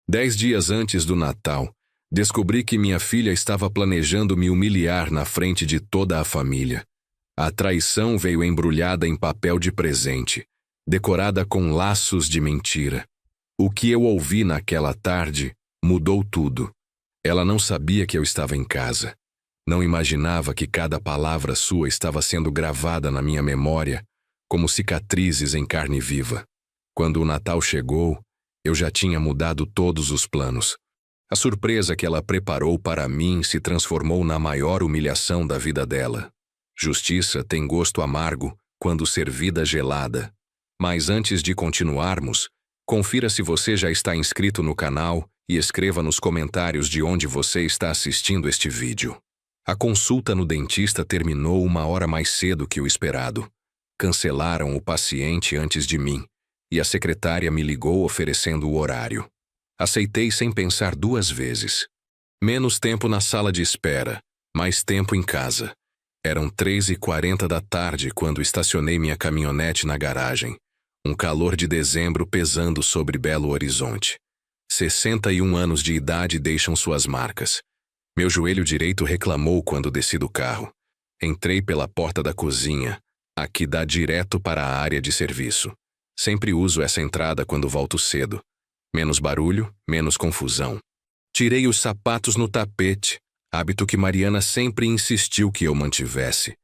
10 dias antes do Natal, descobri que minha filha estava planejando me humilhar na frente de toda a família. A traição veio embrulhada em papel de presente, decorada com laços de mentira. O que eu ouvi naquela tarde mudou tudo. Ela não sabia que eu estava em casa. Não imaginava que cada palavra sua estava sendo gravada na minha memória, como cicatrizes em carne viva. Quando o Natal chegou, eu já tinha mudado todos os planos. A surpresa que ela preparou para mim se transformou na maior humilhação da vida dela. Justiça tem gosto amargo quando servida gelada. Mas antes de continuarmos, confira se você já está inscrito no canal e escreva nos comentários de onde você está assistindo este vídeo. A consulta no dentista terminou 1 hora mais cedo que o esperado. Cancelaram o paciente antes de mim, e a secretária me ligou oferecendo o horário. Aceitei sem pensar 2 vezes. Menos tempo na sala de espera, mais tempo em casa. Eram 3h40 da tarde quando estacionei minha caminhonete na garagem. Um calor de dezembro pesando sobre Belo Horizonte. 61 anos de idade deixam suas marcas. Meu joelho direito reclamou quando desci do carro. Entrei pela porta da cozinha, a que dá direto para a área de serviço. Sempre uso essa entrada quando volto cedo. Menos barulho, menos confusão. Tirei os sapatos no tapete, hábito que Mariana sempre insistiu que eu mantivesse.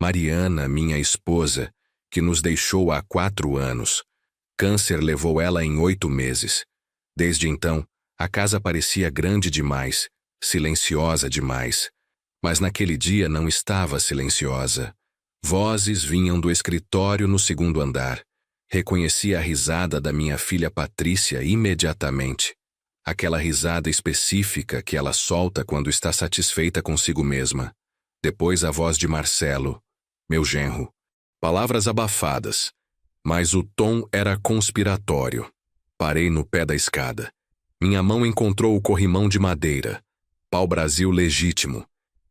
Mariana, minha esposa, que nos deixou há 4 anos. Câncer levou ela em 8 meses. Desde então, a casa parecia grande demais, silenciosa demais. Mas naquele dia não estava silenciosa. Vozes vinham do escritório no 2º andar. Reconheci a risada da minha filha Patrícia imediatamente. Aquela risada específica que ela solta quando está satisfeita consigo mesma. Depois a voz de Marcelo, meu genro. Palavras abafadas, mas o tom era conspiratório. Parei no pé da escada. Minha mão encontrou o corrimão de madeira. Pau-brasil legítimo.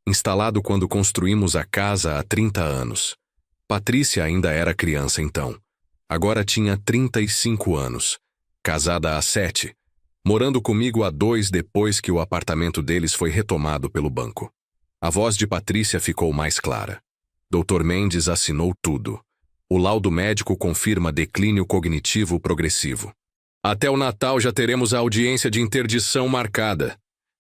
Instalado quando construímos a casa há 30 anos. Patrícia ainda era criança então. Agora tinha 35 anos. Casada há 7. Morando comigo há 2 depois que o apartamento deles foi retomado pelo banco. A voz de Patrícia ficou mais clara. Dr. Mendes assinou tudo. O laudo médico confirma declínio cognitivo progressivo. Até o Natal já teremos a audiência de interdição marcada.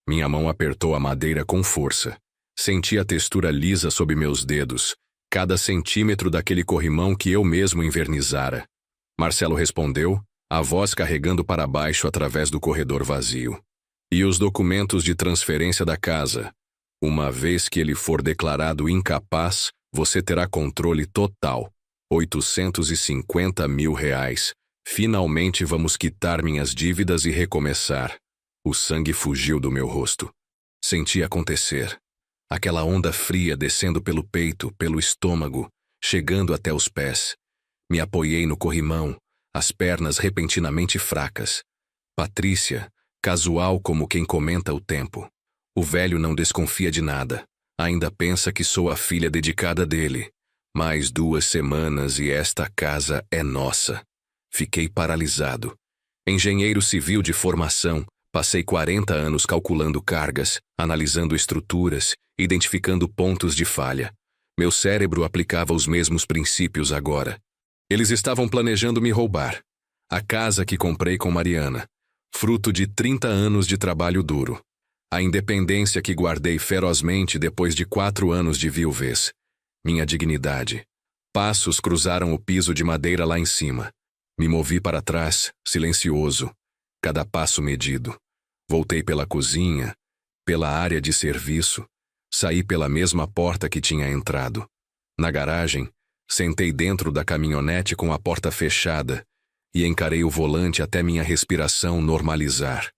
Minha mão apertou a madeira com força. Senti a textura lisa sob meus dedos, cada centímetro daquele corrimão que eu mesmo invernizara. Marcelo respondeu, a voz carregando para baixo através do corredor vazio. E os documentos de transferência da casa? Uma vez que ele for declarado incapaz, você terá controle total. 850 mil reais. Finalmente vamos quitar minhas dívidas e recomeçar. O sangue fugiu do meu rosto. Senti acontecer. Aquela onda fria descendo pelo peito, pelo estômago, chegando até os pés. Me apoiei no corrimão, as pernas repentinamente fracas. Patrícia, casual como quem comenta o tempo. O velho não desconfia de nada. Ainda pensa que sou a filha dedicada dele. Mais 2 semanas e esta casa é nossa. Fiquei paralisado. Engenheiro civil de formação, passei 40 anos calculando cargas, analisando estruturas, identificando pontos de falha. Meu cérebro aplicava os mesmos princípios agora. Eles estavam planejando me roubar. A casa que comprei com Mariana, fruto de 30 anos de trabalho duro. A independência que guardei ferozmente depois de 4 anos de viuvez. Minha dignidade. Passos cruzaram o piso de madeira lá em cima. Me movi para trás, silencioso, cada passo medido. Voltei pela cozinha, pela área de serviço, saí pela mesma porta que tinha entrado. Na garagem, sentei dentro da caminhonete com a porta fechada e encarei o volante até minha respiração normalizar.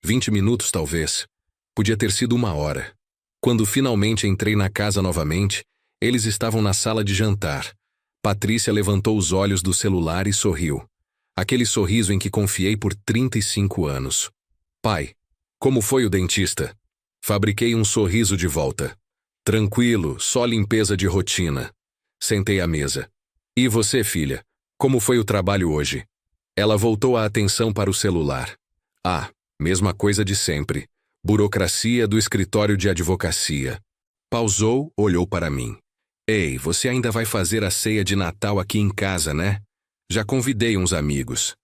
20 minutos talvez. Podia ter sido 1 hora. Quando finalmente entrei na casa novamente, eles estavam na sala de jantar. Patrícia levantou os olhos do celular e sorriu. Aquele sorriso em que confiei por 35 anos. Pai, como foi o dentista? Fabriquei um sorriso de volta. Tranquilo, só limpeza de rotina. Sentei à mesa. E você, filha? Como foi o trabalho hoje? Ela voltou a atenção para o celular. Ah, Mesma coisa de sempre. Burocracia do escritório de advocacia. Pausou, olhou para mim. Ei, você ainda vai fazer a ceia de Natal aqui em casa, né? Já convidei uns amigos.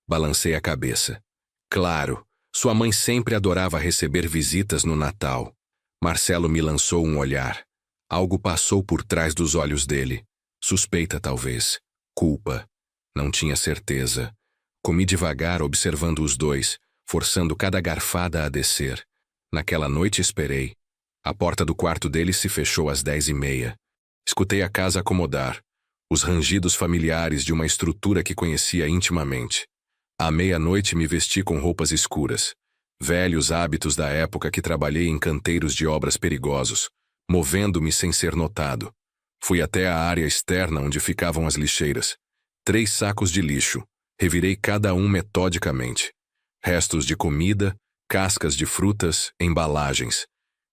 Balancei a cabeça. Claro, sua mãe sempre adorava receber visitas no Natal. Marcelo me lançou um olhar. Algo passou por trás dos olhos dele. Suspeita, talvez. Culpa. Não tinha certeza. Comi devagar, observando os dois, forçando cada garfada a descer. Naquela noite esperei. A porta do quarto dele se fechou às 10h30. Escutei a casa acomodar. Os rangidos familiares de uma estrutura que conhecia intimamente. À meia-noite me vesti com roupas escuras. Velhos hábitos da época que trabalhei em canteiros de obras perigosos, movendo-me sem ser notado. Fui até a área externa onde ficavam as lixeiras. 3 sacos de lixo. Revirei cada um metodicamente. Restos de comida, cascas de frutas, embalagens.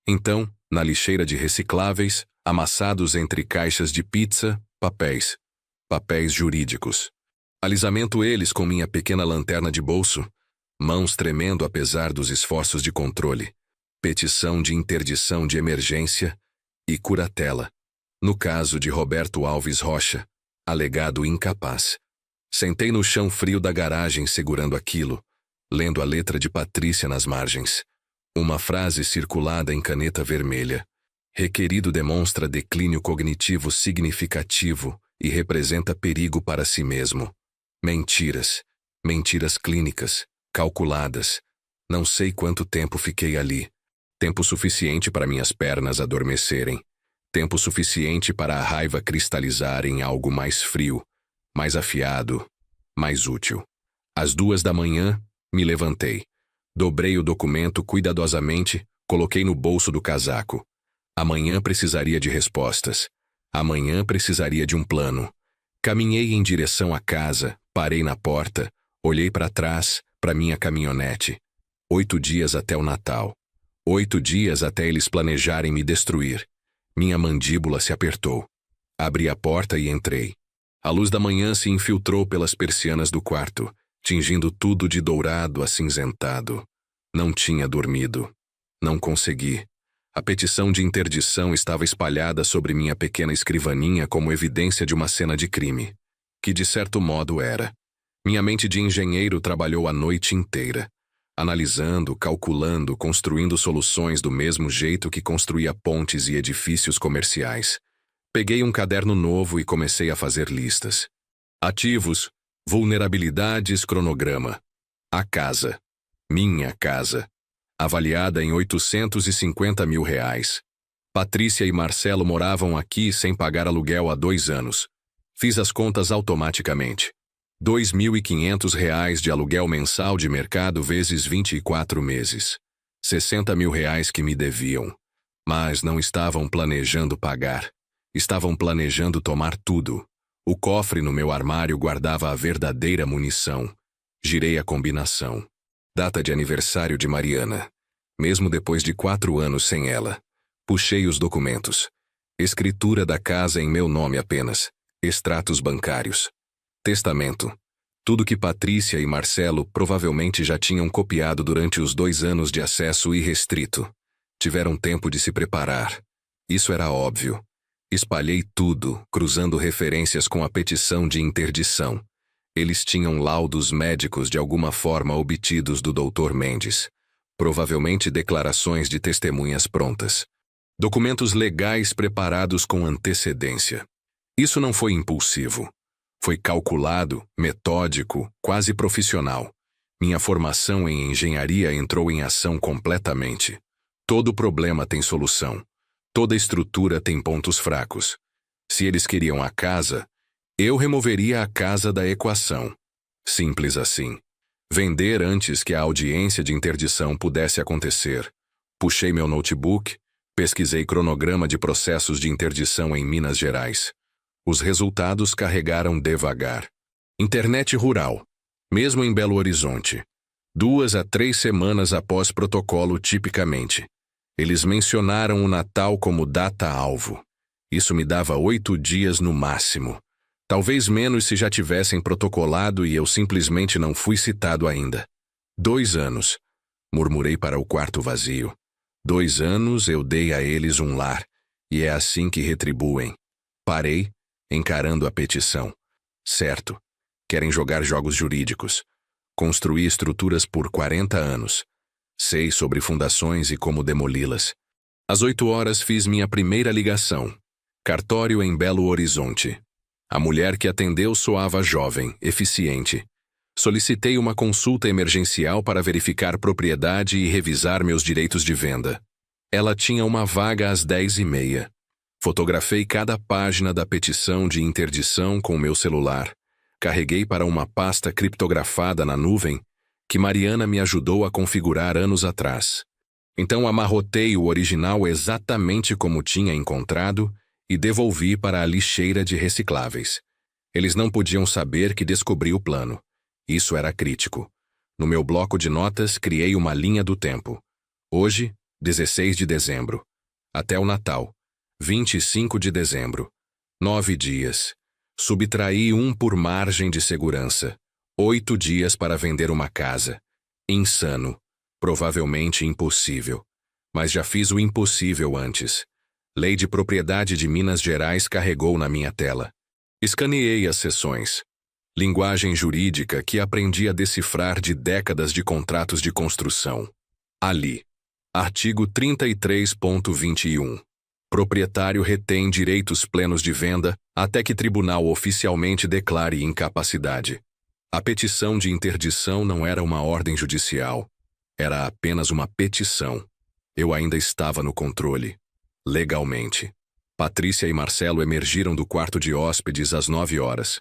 Então, na lixeira de recicláveis, amassados entre caixas de pizza, papéis. Papéis jurídicos. Alisamento eles com minha pequena lanterna de bolso, mãos tremendo apesar dos esforços de controle. Petição de interdição de emergência e curatela. No caso de Roberto Alves Rocha, alegado incapaz. Sentei no chão frio da garagem segurando aquilo, lendo a letra de Patrícia nas margens. Uma frase circulada em caneta vermelha. Requerido demonstra declínio cognitivo significativo e representa perigo para si mesmo. Mentiras. Mentiras clínicas, calculadas. Não sei quanto tempo fiquei ali. Tempo suficiente para minhas pernas adormecerem. Tempo suficiente para a raiva cristalizar em algo mais frio, mais afiado, mais útil. Às 2h, me levantei. Dobrei o documento cuidadosamente, coloquei no bolso do casaco. Amanhã precisaria de respostas. Amanhã precisaria de um plano. Caminhei em direção à casa, parei na porta, olhei para trás, para minha caminhonete. 8 dias até o Natal. 8 dias até eles planejarem me destruir. Minha mandíbula se apertou. Abri a porta e entrei. A luz da manhã se infiltrou pelas persianas do quarto, tingindo tudo de dourado acinzentado. Não tinha dormido. Não consegui. A petição de interdição estava espalhada sobre minha pequena escrivaninha como evidência de uma cena de crime. Que de certo modo era. Minha mente de engenheiro trabalhou a noite inteira. Analisando, calculando, construindo soluções do mesmo jeito que construía pontes e edifícios comerciais. Peguei um caderno novo e comecei a fazer listas. Ativos, vulnerabilidades, cronograma. A casa. Minha casa. Avaliada em R$850 mil. Patrícia e Marcelo moravam aqui sem pagar aluguel há 2 anos. Fiz as contas automaticamente. R$2.500 de aluguel mensal de mercado vezes 24 meses. R$60 mil que me deviam. Mas não estavam planejando pagar. Estavam planejando tomar tudo. O cofre no meu armário guardava a verdadeira munição. Girei a combinação. Data de aniversário de Mariana. Mesmo depois de 4 anos sem ela. Puxei os documentos. Escritura da casa em meu nome apenas. Extratos bancários. Testamento. Tudo que Patrícia e Marcelo provavelmente já tinham copiado durante os 2 anos de acesso irrestrito. Tiveram tempo de se preparar. Isso era óbvio. Espalhei tudo, cruzando referências com a petição de interdição. Eles tinham laudos médicos de alguma forma obtidos do Dr. Mendes. Provavelmente declarações de testemunhas prontas. Documentos legais preparados com antecedência. Isso não foi impulsivo. Foi calculado, metódico, quase profissional. Minha formação em engenharia entrou em ação completamente. Todo problema tem solução. Toda estrutura tem pontos fracos. Se eles queriam a casa, eu removeria a casa da equação. Simples assim. Vender antes que a audiência de interdição pudesse acontecer. Puxei meu notebook, pesquisei cronograma de processos de interdição em Minas Gerais. Os resultados carregaram devagar. Internet rural. Mesmo em Belo Horizonte. 2 a 3 semanas após protocolo tipicamente. Eles mencionaram o Natal como data-alvo. Isso me dava 8 dias no máximo. Talvez menos se já tivessem protocolado e eu simplesmente não fui citado ainda. 2 anos. Murmurei para o quarto vazio. 2 anos eu dei a eles um lar, e é assim que retribuem. Parei, encarando a petição. Certo. Querem jogar jogos jurídicos. Construí estruturas por 40 anos. Sei sobre fundações e como demoli-las. Às 8 horas fiz minha primeira ligação. Cartório em Belo Horizonte. A mulher que atendeu soava jovem, eficiente. Solicitei uma consulta emergencial para verificar propriedade e revisar meus direitos de venda. Ela tinha uma vaga às 10h30. Fotografei cada página da petição de interdição com meu celular. Carreguei para uma pasta criptografada na nuvem que Mariana me ajudou a configurar anos atrás. Então amarrotei o original exatamente como tinha encontrado e devolvi para a lixeira de recicláveis. Eles não podiam saber que descobri o plano. Isso era crítico. No meu bloco de notas, criei uma linha do tempo. Hoje, 16 de dezembro. Até o Natal. 25 de dezembro. 9 dias. Subtraí 1 por margem de segurança. 8 dias para vender uma casa. Insano. Provavelmente impossível. Mas já fiz o impossível antes. Lei de Propriedade de Minas Gerais carregou na minha tela. Escaneei as seções. Linguagem jurídica que aprendi a decifrar de décadas de contratos de construção. Ali. Artigo 33.21. Proprietário retém direitos plenos de venda até que tribunal oficialmente declare incapacidade. A petição de interdição não era uma ordem judicial. Era apenas uma petição. Eu ainda estava no controle. Legalmente. Patrícia e Marcelo emergiram do quarto de hóspedes às 9 horas.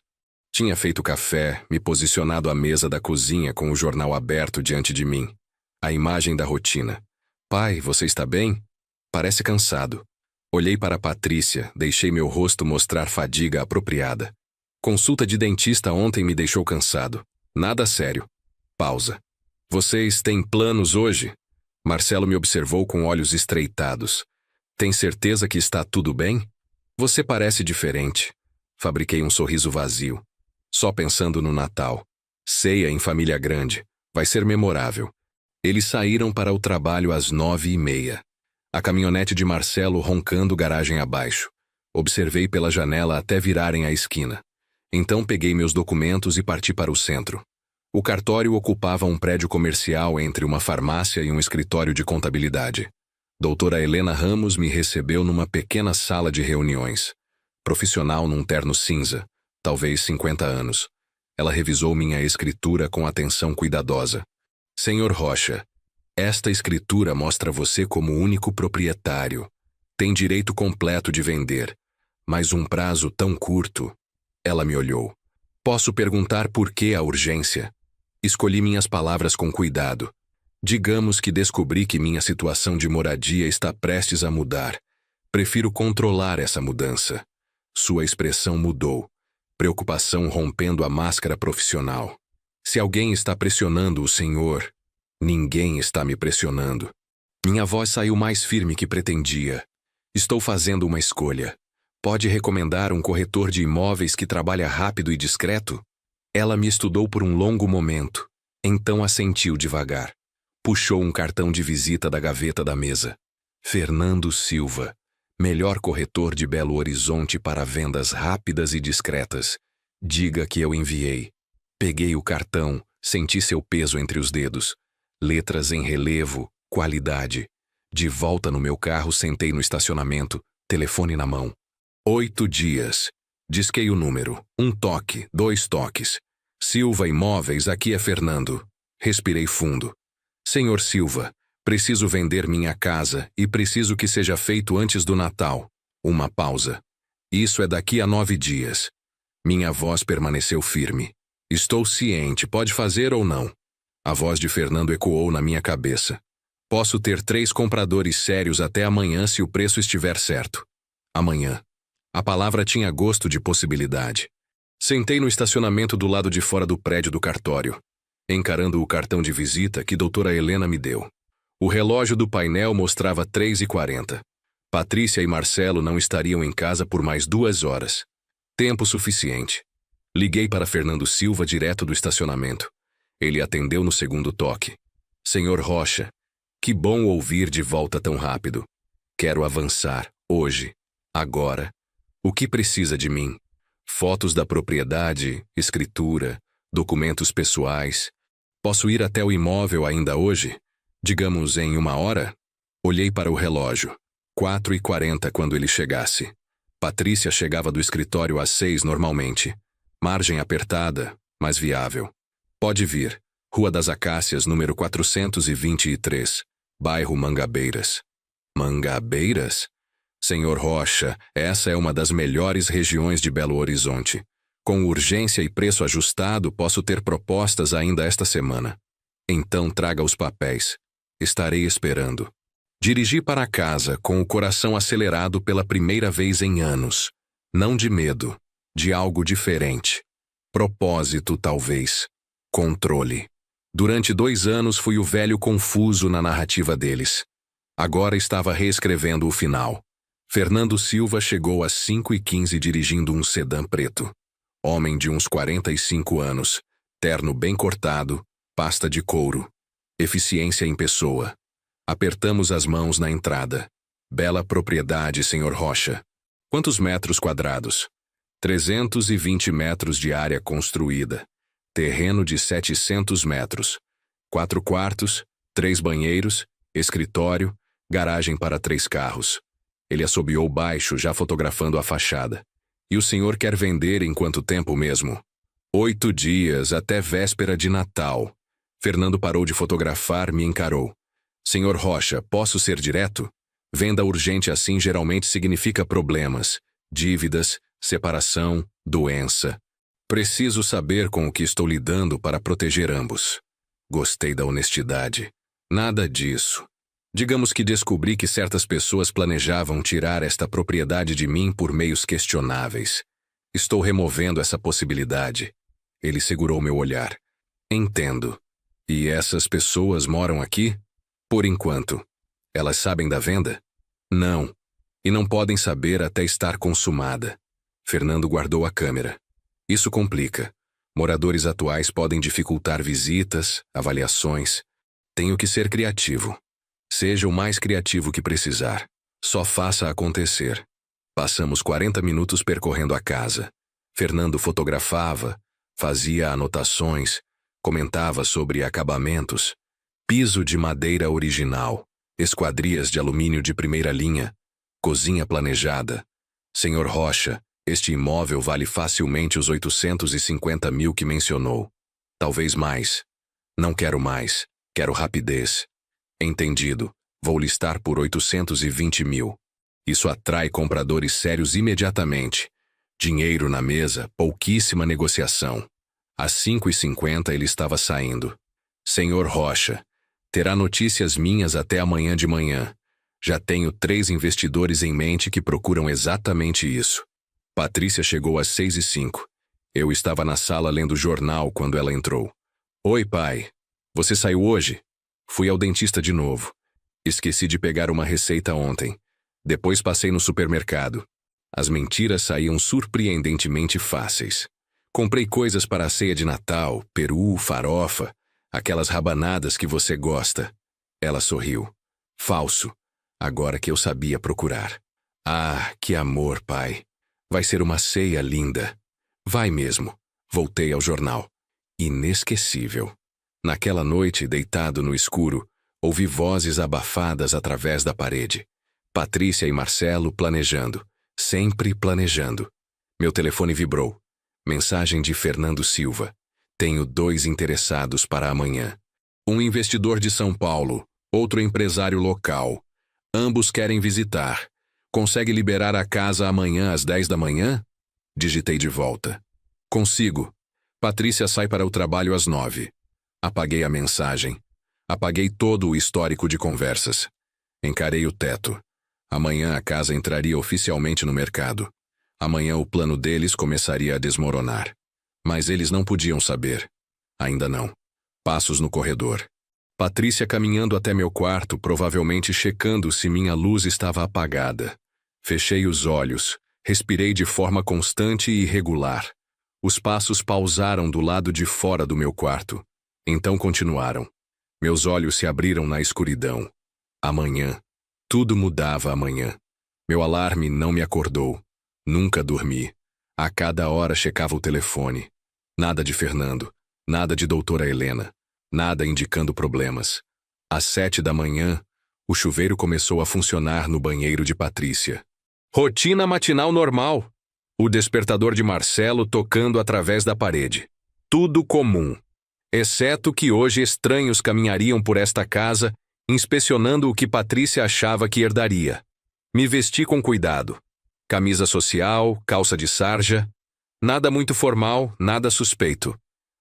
Tinha feito café, me posicionado à mesa da cozinha com o jornal aberto diante de mim. A imagem da rotina. Pai, você está bem? Parece cansado. Olhei para Patrícia, deixei meu rosto mostrar fadiga apropriada. Consulta de dentista ontem me deixou cansado. Nada sério. Pausa. Vocês têm planos hoje? Marcelo me observou com olhos estreitados. Tem certeza que está tudo bem? Você parece diferente. Fabriquei um sorriso vazio. Só pensando no Natal. Ceia em família grande. Vai ser memorável. Eles saíram para o trabalho às 9h30. A caminhonete de Marcelo roncando garagem abaixo. Observei pela janela até virarem a esquina. Então peguei meus documentos e parti para o centro. O cartório ocupava um prédio comercial entre uma farmácia e um escritório de contabilidade. Doutora Helena Ramos me recebeu numa pequena sala de reuniões. Profissional num terno cinza, talvez 50 anos. Ela revisou minha escritura com atenção cuidadosa. Senhor Rocha, esta escritura mostra você como único proprietário. Tem direito completo de vender, mas um prazo tão curto. Ela me olhou. Posso perguntar por que a urgência? Escolhi minhas palavras com cuidado. Digamos que descobri que minha situação de moradia está prestes a mudar. Prefiro controlar essa mudança. Sua expressão mudou. Preocupação rompendo a máscara profissional. Se alguém está pressionando o senhor, ninguém está me pressionando. Minha voz saiu mais firme que pretendia. Estou fazendo uma escolha. Pode recomendar um corretor de imóveis que trabalha rápido e discreto? Ela me estudou por um longo momento. Então assentiu devagar. Puxou um cartão de visita da gaveta da mesa. Fernando Silva, melhor corretor de Belo Horizonte para vendas rápidas e discretas. Diga que eu enviei. Peguei o cartão, senti seu peso entre os dedos. Letras em relevo, qualidade. De volta no meu carro, sentei no estacionamento, telefone na mão. 8 dias. Disquei o número. 1 toque, 2 toques. Silva Imóveis, aqui é Fernando. Respirei fundo. Senhor Silva, preciso vender minha casa e preciso que seja feito antes do Natal. Uma pausa. Isso é daqui a 9 dias. Minha voz permaneceu firme. Estou ciente, pode fazer ou não. A voz de Fernando ecoou na minha cabeça. Posso ter 3 compradores sérios até amanhã se o preço estiver certo. Amanhã. A palavra tinha gosto de possibilidade. Sentei no estacionamento do lado de fora do prédio do cartório, encarando o cartão de visita que doutora Helena me deu. O relógio do painel mostrava 3h40. Patrícia e Marcelo não estariam em casa por mais 2 horas. Tempo suficiente. Liguei para Fernando Silva direto do estacionamento. Ele atendeu no segundo toque. Senhor Rocha, que bom ouvir de volta tão rápido. Quero avançar, hoje, agora. O que precisa de mim? Fotos da propriedade, escritura, documentos pessoais. Posso ir até o imóvel ainda hoje? Digamos em 1 hora? Olhei para o relógio. 4h40 quando ele chegasse. Patrícia chegava do escritório às 6 normalmente. Margem apertada, mas viável. Pode vir. Rua das Acácias, número 423. Bairro Mangabeiras. Mangabeiras? Senhor Rocha, essa é uma das melhores regiões de Belo Horizonte. Com urgência e preço ajustado, posso ter propostas ainda esta semana. Então traga os papéis. Estarei esperando. Dirigi para casa com o coração acelerado pela primeira vez em anos. Não de medo, de algo diferente. Propósito, talvez. Controle. Durante 2 anos fui o velho confuso na narrativa deles. Agora estava reescrevendo o final. Fernando Silva chegou às 5h15 dirigindo um sedã preto. Homem de uns 45 anos, terno bem cortado, pasta de couro. Eficiência em pessoa. Apertamos as mãos na entrada. Bela propriedade, Senhor Rocha. Quantos metros quadrados? 320 metros de área construída. Terreno de 700 metros. 4 quartos, 3 banheiros, escritório, garagem para 3 carros. Ele assobiou baixo, já fotografando a fachada. E o senhor quer vender em quanto tempo mesmo? 8 dias, até véspera de Natal. Fernando parou de fotografar, me encarou. Senhor Rocha, posso ser direto? Venda urgente assim geralmente significa problemas, dívidas, separação, doença. Preciso saber com o que estou lidando para proteger ambos. Gostei da honestidade. Nada disso. Digamos que descobri que certas pessoas planejavam tirar esta propriedade de mim por meios questionáveis. Estou removendo essa possibilidade. Ele segurou meu olhar. Entendo. E essas pessoas moram aqui? Por enquanto. Elas sabem da venda? Não. E não podem saber até estar consumada. Fernando guardou a câmera. Isso complica. Moradores atuais podem dificultar visitas, avaliações. Tenho que ser criativo. Seja o mais criativo que precisar. Só faça acontecer. Passamos 40 minutos percorrendo a casa. Fernando fotografava, fazia anotações, comentava sobre acabamentos. Piso de madeira original, esquadrias de alumínio de primeira linha, cozinha planejada. Senhor Rocha, este imóvel vale facilmente os 850 mil que mencionou. Talvez mais. Não quero mais, quero rapidez. Entendido, vou listar por 820 mil. Isso atrai compradores sérios imediatamente. Dinheiro na mesa, pouquíssima negociação. Às 5h50 ele estava saindo. Senhor Rocha, terá notícias minhas até amanhã de manhã. Já tenho 3 investidores em mente que procuram exatamente isso. Patrícia chegou às 6h05. Eu estava na sala lendo jornal quando ela entrou. Oi, pai. Você saiu hoje? Fui ao dentista de novo. Esqueci de pegar uma receita ontem. Depois passei no supermercado. As mentiras saíam surpreendentemente fáceis. Comprei coisas para a ceia de Natal, peru, farofa, aquelas rabanadas que você gosta. Ela sorriu. Falso. Agora que eu sabia procurar. Ah, que amor, pai. Vai ser uma ceia linda. Vai mesmo. Voltei ao jornal. Inesquecível. Naquela noite, deitado no escuro, ouvi vozes abafadas através da parede. Patrícia e Marcelo planejando. Sempre planejando. Meu telefone vibrou. Mensagem de Fernando Silva. Tenho 2 interessados para amanhã. Um investidor de São Paulo, outro empresário local. Ambos querem visitar. Consegue liberar a casa amanhã às 10 da manhã? Digitei de volta. Consigo. Patrícia sai para o trabalho às 9. Apaguei a mensagem. Apaguei todo o histórico de conversas. Encarei o teto. Amanhã a casa entraria oficialmente no mercado. Amanhã o plano deles começaria a desmoronar. Mas eles não podiam saber. Ainda não. Passos no corredor. Patrícia caminhando até meu quarto, provavelmente checando se minha luz estava apagada. Fechei os olhos. Respirei de forma constante e regular. Os passos pausaram do lado de fora do meu quarto. Então continuaram. Meus olhos se abriram na escuridão. Amanhã. Tudo mudava amanhã. Meu alarme não me acordou. Nunca dormi. A cada hora checava o telefone. Nada de Fernando. Nada de doutora Helena. Nada indicando problemas. Às 7 da manhã, o chuveiro começou a funcionar no banheiro de Patrícia. Rotina matinal normal. O despertador de Marcelo tocando através da parede. Tudo comum. Exceto que hoje estranhos caminhariam por esta casa, inspecionando o que Patrícia achava que herdaria. Me vesti com cuidado. Camisa social, calça de sarja. Nada muito formal, nada suspeito.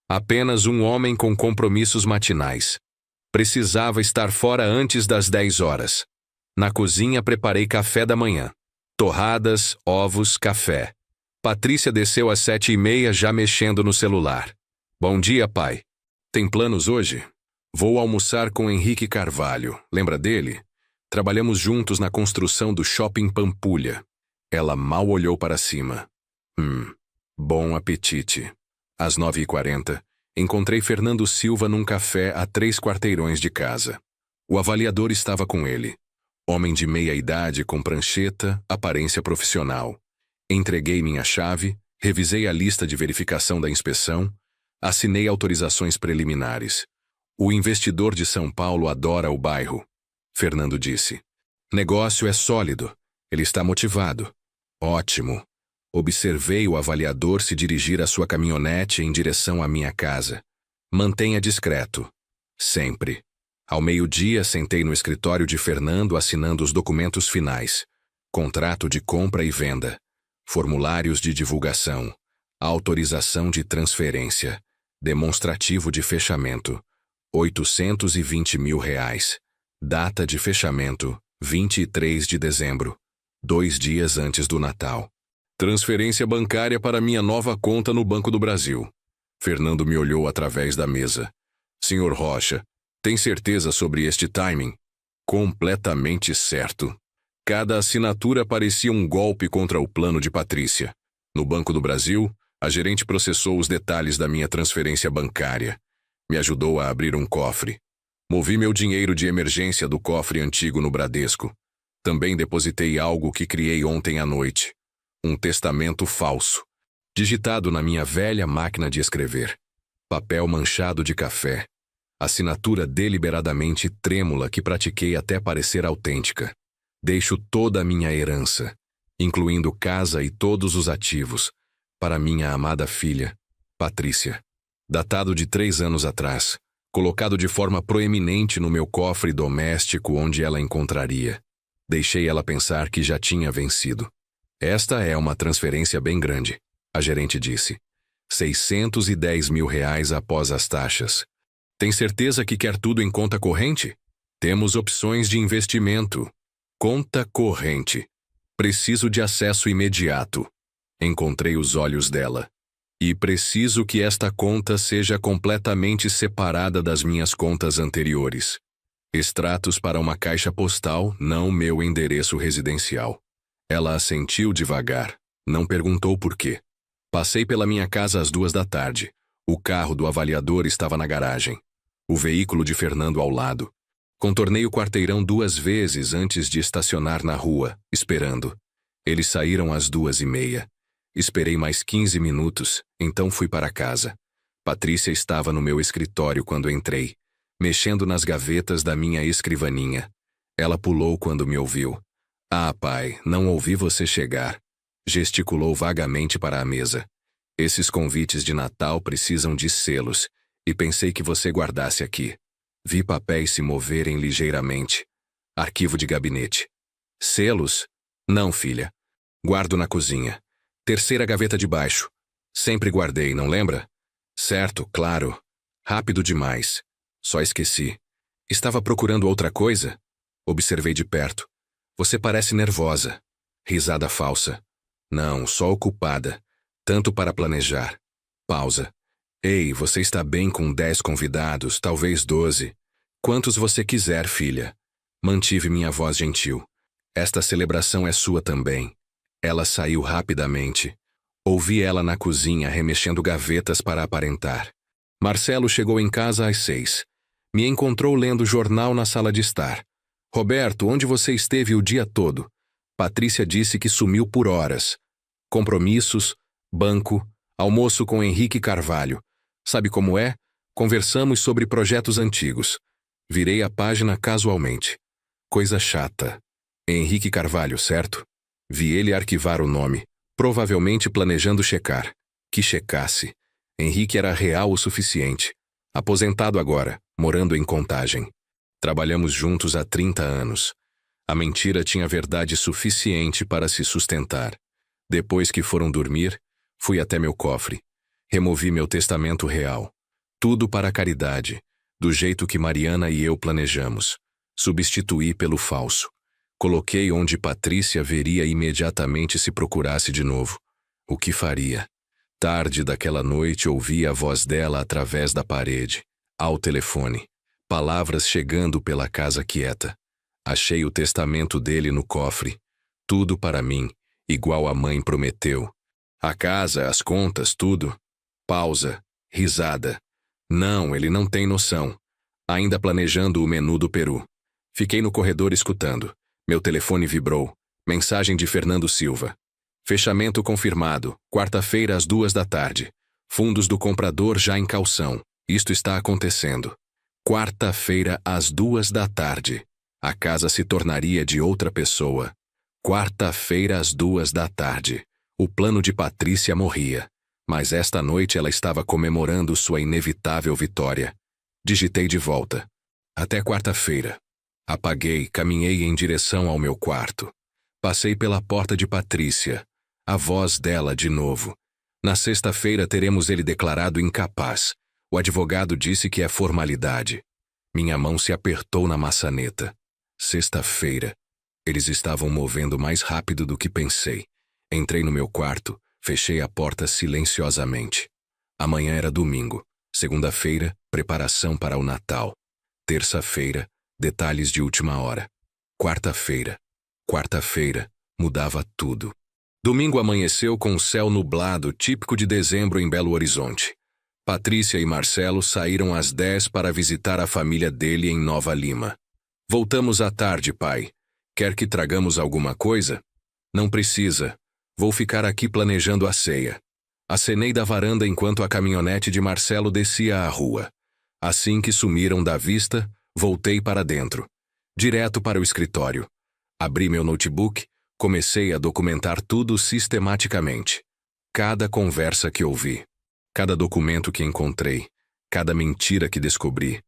Apenas um homem com compromissos matinais. Precisava estar fora antes das 10 horas. Na cozinha preparei café da manhã. Torradas, ovos, café. Patrícia desceu às 7h30 já mexendo no celular. Bom dia, pai. Tem planos hoje? Vou almoçar com Henrique Carvalho. Lembra dele? Trabalhamos juntos na construção do Shopping Pampulha. Ela mal olhou para cima. Bom apetite. Às 9h40, encontrei Fernando Silva num café a 3 quarteirões de casa. O avaliador estava com ele. Homem de meia idade com prancheta, aparência profissional. Entreguei minha chave, revisei a lista de verificação da inspeção, assinei autorizações preliminares. O investidor de São Paulo adora o bairro. Fernando disse. Negócio é sólido. Ele está motivado. Ótimo. Observei o avaliador se dirigir à sua caminhonete em direção à minha casa. Mantenha discreto. Sempre. Ao meio-dia, sentei no escritório de Fernando assinando os documentos finais. Contrato de compra e venda. Formulários de divulgação. Autorização de transferência. Demonstrativo de fechamento. R$820 mil. Data de fechamento, 23 de dezembro. 2 dias antes do Natal. Transferência bancária para minha nova conta no Banco do Brasil. Fernando me olhou através da mesa. Senhor Rocha, tem certeza sobre este timing? Completamente certo. Cada assinatura parecia um golpe contra o plano de Patrícia. No Banco do Brasil, a gerente processou os detalhes da minha transferência bancária. Me ajudou a abrir um cofre. Movi meu dinheiro de emergência do cofre antigo no Bradesco. Também depositei algo que criei ontem à noite. Um testamento falso. Digitado na minha velha máquina de escrever. Papel manchado de café. Assinatura deliberadamente trêmula que pratiquei até parecer autêntica. Deixo toda a minha herança, incluindo casa e todos os ativos, para minha amada filha, Patrícia. Datado de 3 anos atrás, colocado de forma proeminente no meu cofre doméstico onde ela encontraria. Deixei ela pensar que já tinha vencido. Esta é uma transferência bem grande, a gerente disse. R$610 mil após as taxas. Tem certeza que quer tudo em conta corrente? Temos opções de investimento. Conta corrente. Preciso de acesso imediato. Encontrei os olhos dela. E preciso que esta conta seja completamente separada das minhas contas anteriores. Extratos para uma caixa postal, não meu endereço residencial. Ela assentiu devagar. Não perguntou por quê. Passei pela minha casa às 2 da tarde. O carro do avaliador estava na garagem. O veículo de Fernando ao lado. Contornei o quarteirão 2 vezes antes de estacionar na rua, esperando. Eles saíram às 2h30. Esperei mais 15 minutos, então fui para casa. Patrícia estava no meu escritório quando entrei, mexendo nas gavetas da minha escrivaninha. Ela pulou quando me ouviu. Ah, pai, não ouvi você chegar. Gesticulou vagamente para a mesa. Esses convites de Natal precisam de selos, e pensei que você guardasse aqui. Vi papéis se moverem ligeiramente. Arquivo de gabinete. Selos? Não, filha. Guardo na cozinha. 3ª gaveta de baixo. Sempre guardei, não lembra? Certo, claro. Rápido demais. Só esqueci. Estava procurando outra coisa? Observei de perto. Você parece nervosa. Risada falsa. Não, só ocupada. Tanto para planejar. Pausa. Ei, você está bem com 10 convidados, talvez 12. Quantos você quiser, filha. Mantive minha voz gentil. Esta celebração é sua também. Ela saiu rapidamente. Ouvi ela na cozinha remexendo gavetas para aparentar. Marcelo chegou em casa às 6. Me encontrou lendo jornal na sala de estar. Roberto, onde você esteve o dia todo? Patrícia disse que sumiu por horas. Compromissos, banco, almoço com Henrique Carvalho. Sabe como é? Conversamos sobre projetos antigos. Virei a página casualmente. Coisa chata. Henrique Carvalho, certo? Vi ele arquivar o nome, provavelmente planejando checar. Que checasse. Henrique era real o suficiente. Aposentado agora, morando em Contagem. Trabalhamos juntos há 30 anos. A mentira tinha verdade suficiente para se sustentar. Depois que foram dormir, fui até meu cofre. Removi meu testamento real. Tudo para a caridade, do jeito que Mariana e eu planejamos. Substituí pelo falso. Coloquei onde Patrícia veria imediatamente se procurasse de novo. O que faria? Tarde daquela noite ouvi a voz dela através da parede, ao telefone. Palavras chegando pela casa quieta. Achei o testamento dele no cofre. Tudo para mim, igual a mãe prometeu. A casa, as contas, tudo. Pausa. Risada. Não, ele não tem noção. Ainda planejando o menu do Peru. Fiquei no corredor escutando. Meu telefone vibrou. Mensagem de Fernando Silva. Fechamento confirmado. Quarta-feira às 2 da tarde. Fundos do comprador já em calção. Isto está acontecendo. Quarta-feira às 2 da tarde. A casa se tornaria de outra pessoa. Quarta-feira às 2 da tarde. O plano de Patrícia morria. Mas esta noite ela estava comemorando sua inevitável vitória. Digitei de volta. Até quarta-feira. Apaguei, caminhei em direção ao meu quarto. Passei pela porta de Patrícia. A voz dela de novo. Na sexta-feira teremos ele declarado incapaz. O advogado disse que é formalidade. Minha mão se apertou na maçaneta. Sexta-feira. Eles estavam movendo mais rápido do que pensei. Entrei no meu quarto, fechei a porta silenciosamente. Amanhã era domingo. Segunda-feira, preparação para o Natal. Terça-feira, detalhes de última hora. Quarta-feira. Quarta-feira, mudava tudo. Domingo amanheceu com o céu nublado, típico de dezembro em Belo Horizonte. Patrícia e Marcelo saíram às 10 para visitar a família dele em Nova Lima. Voltamos à tarde, pai. Quer que tragamos alguma coisa? Não precisa. Vou ficar aqui planejando a ceia. Acenei da varanda enquanto a caminhonete de Marcelo descia a rua. Assim que sumiram da vista, voltei para dentro. Direto para o escritório. Abri meu notebook, comecei a documentar tudo sistematicamente. Cada conversa que ouvi, cada documento que encontrei, cada mentira que descobri,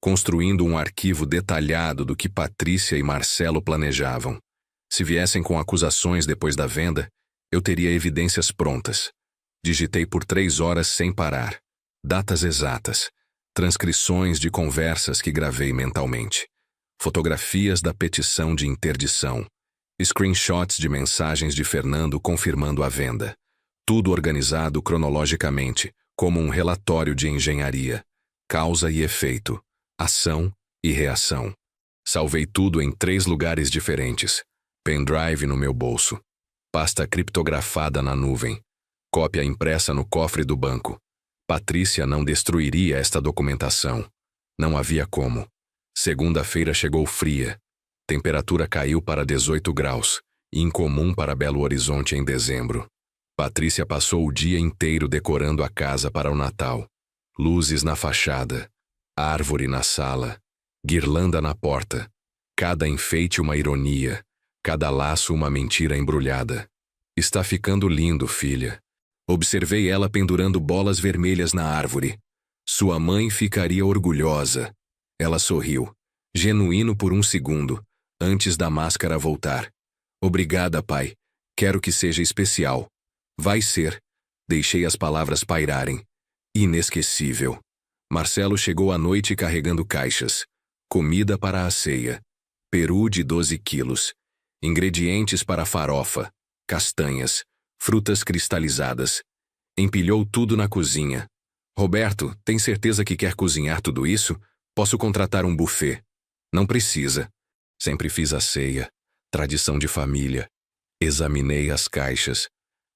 construindo um arquivo detalhado do que Patrícia e Marcelo planejavam. Se viessem com acusações depois da venda, eu teria evidências prontas. Digitei por 3 horas sem parar. Datas exatas. Transcrições de conversas que gravei mentalmente. Fotografias da petição de interdição. Screenshots de mensagens de Fernando confirmando a venda. Tudo organizado cronologicamente, como um relatório de engenharia. Causa e efeito. Ação e reação. Salvei tudo em 3 lugares diferentes. Pendrive no meu bolso. Pasta criptografada na nuvem. Cópia impressa no cofre do banco. Patrícia não destruiria esta documentação. Não havia como. Segunda-feira chegou fria. Temperatura caiu para 18 graus, incomum para Belo Horizonte em dezembro. Patrícia passou o dia inteiro decorando a casa para o Natal. Luzes na fachada, árvore na sala, guirlanda na porta. Cada enfeite uma ironia, cada laço uma mentira embrulhada. Está ficando lindo, filha. Observei ela pendurando bolas vermelhas na árvore. Sua mãe ficaria orgulhosa. Ela sorriu, genuíno por um segundo, antes da máscara voltar. Obrigada, pai. Quero que seja especial. Vai ser. Deixei as palavras pairarem. Inesquecível. Marcelo chegou à noite carregando caixas. Comida para a ceia. Peru de 12 quilos. Ingredientes para farofa. Castanhas. Frutas cristalizadas. Empilhou tudo na cozinha. Roberto, tem certeza que quer cozinhar tudo isso? Posso contratar um buffet. Não precisa. Sempre fiz a ceia. Tradição de família. Examinei as caixas.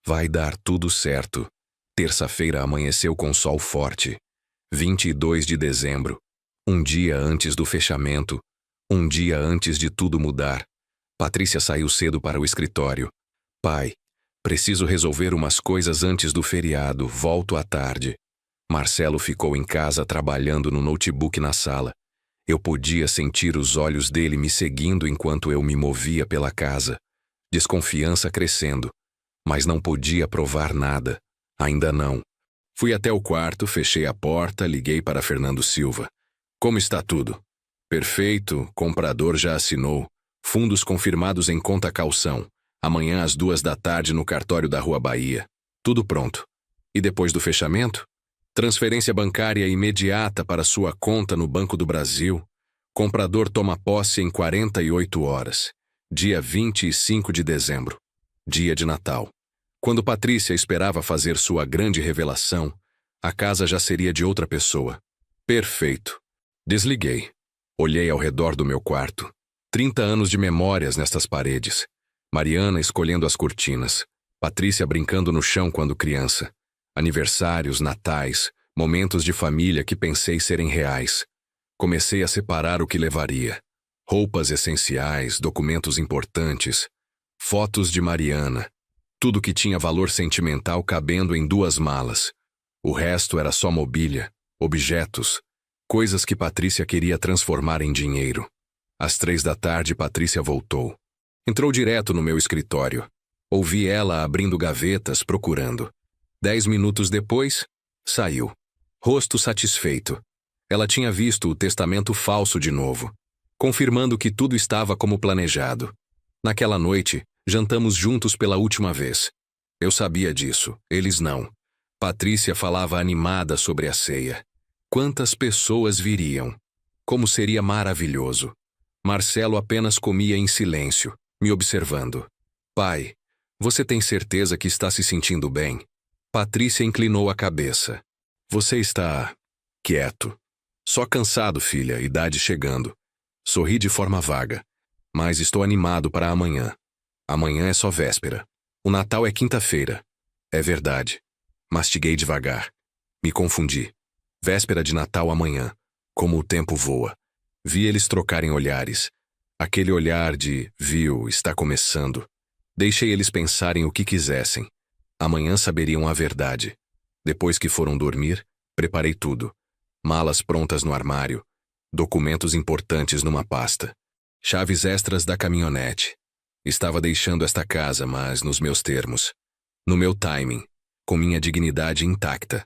Vai dar tudo certo. Terça-feira amanheceu com sol forte. 22 de dezembro. Um dia antes do fechamento, um dia antes de tudo mudar, Patrícia saiu cedo para o escritório. Pai, preciso resolver umas coisas antes do feriado, volto à tarde. Marcelo ficou em casa trabalhando no notebook na sala. Eu podia sentir os olhos dele me seguindo enquanto eu me movia pela casa. Desconfiança crescendo. Mas não podia provar nada. Ainda não. Fui até o quarto, fechei a porta, liguei para Fernando Silva. Como está tudo? Perfeito, comprador já assinou. Fundos confirmados em conta calção. Amanhã às 2 da tarde no cartório da Rua Bahia. Tudo pronto. E depois do fechamento? Transferência bancária imediata para sua conta no Banco do Brasil. Comprador toma posse em 48 horas. Dia 25 de dezembro. Dia de Natal. Quando Patrícia esperava fazer sua grande revelação, a casa já seria de outra pessoa. Perfeito. Desliguei. Olhei ao redor do meu quarto. 30 anos de memórias nestas paredes. Mariana escolhendo as cortinas. Patrícia brincando no chão quando criança. Aniversários, natais, momentos de família que pensei serem reais. Comecei a separar o que levaria. Roupas essenciais, documentos importantes, fotos de Mariana. Tudo que tinha valor sentimental cabendo em 2 malas. O resto era só mobília, objetos, coisas que Patrícia queria transformar em dinheiro. Às 3 da tarde, Patrícia voltou. Entrou direto no meu escritório. Ouvi ela abrindo gavetas, procurando. 10 minutos depois, saiu. Rosto satisfeito. Ela tinha visto o testamento falso de novo, confirmando que tudo estava como planejado. Naquela noite, jantamos juntos pela última vez. Eu sabia disso, eles não. Patrícia falava animada sobre a ceia. Quantas pessoas viriam? Como seria maravilhoso. Marcelo apenas comia em silêncio, me observando. Pai, você tem certeza que está se sentindo bem? Patrícia inclinou a cabeça. Você está quieto. Só cansado, filha, idade chegando. Sorri de forma vaga. Mas estou animado para amanhã. Amanhã é só véspera. O Natal é quinta-feira. É verdade. Mastiguei devagar. Me confundi. Véspera de Natal amanhã. Como o tempo voa. Vi eles trocarem olhares. Aquele olhar de, viu, está começando. Deixei eles pensarem o que quisessem. Amanhã saberiam a verdade. Depois que foram dormir, preparei tudo. Malas prontas no armário. Documentos importantes numa pasta. Chaves extras da caminhonete. Estava deixando esta casa, mas nos meus termos. No meu timing. Com minha dignidade intacta.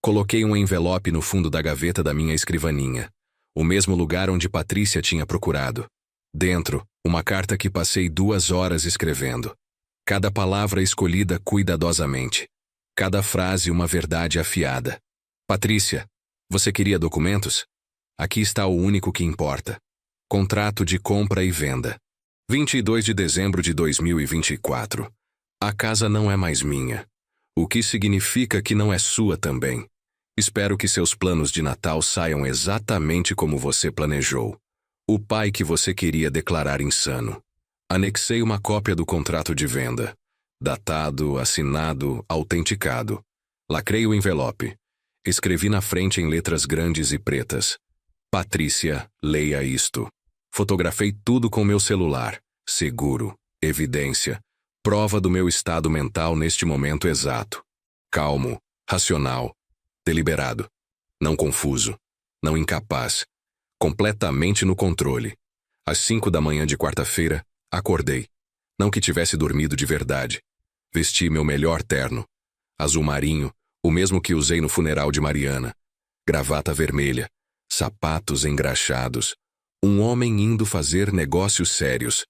Coloquei um envelope no fundo da gaveta da minha escrivaninha. O mesmo lugar onde Patrícia tinha procurado. Dentro, uma carta que passei 2 horas escrevendo. Cada palavra escolhida cuidadosamente. Cada frase uma verdade afiada. Patrícia, você queria documentos? Aqui está o único que importa. Contrato de compra e venda. 22 de dezembro de 2024. A casa não é mais minha. O que significa que não é sua também. Espero que seus planos de Natal saiam exatamente como você planejou. O pai que você queria declarar insano. Anexei uma cópia do contrato de venda. Datado, assinado, autenticado. Lacrei o envelope. Escrevi na frente em letras grandes e pretas. Patrícia, leia isto. Fotografei tudo com meu celular. Seguro. Evidência. Prova do meu estado mental neste momento exato. Calmo. Racional. Deliberado. Não confuso. Não incapaz. Completamente no controle. Às 5 da manhã de quarta-feira, acordei. Não que tivesse dormido de verdade. Vesti meu melhor terno. Azul marinho, o mesmo que usei no funeral de Mariana. Gravata vermelha. Sapatos engraxados. Um homem indo fazer negócios sérios.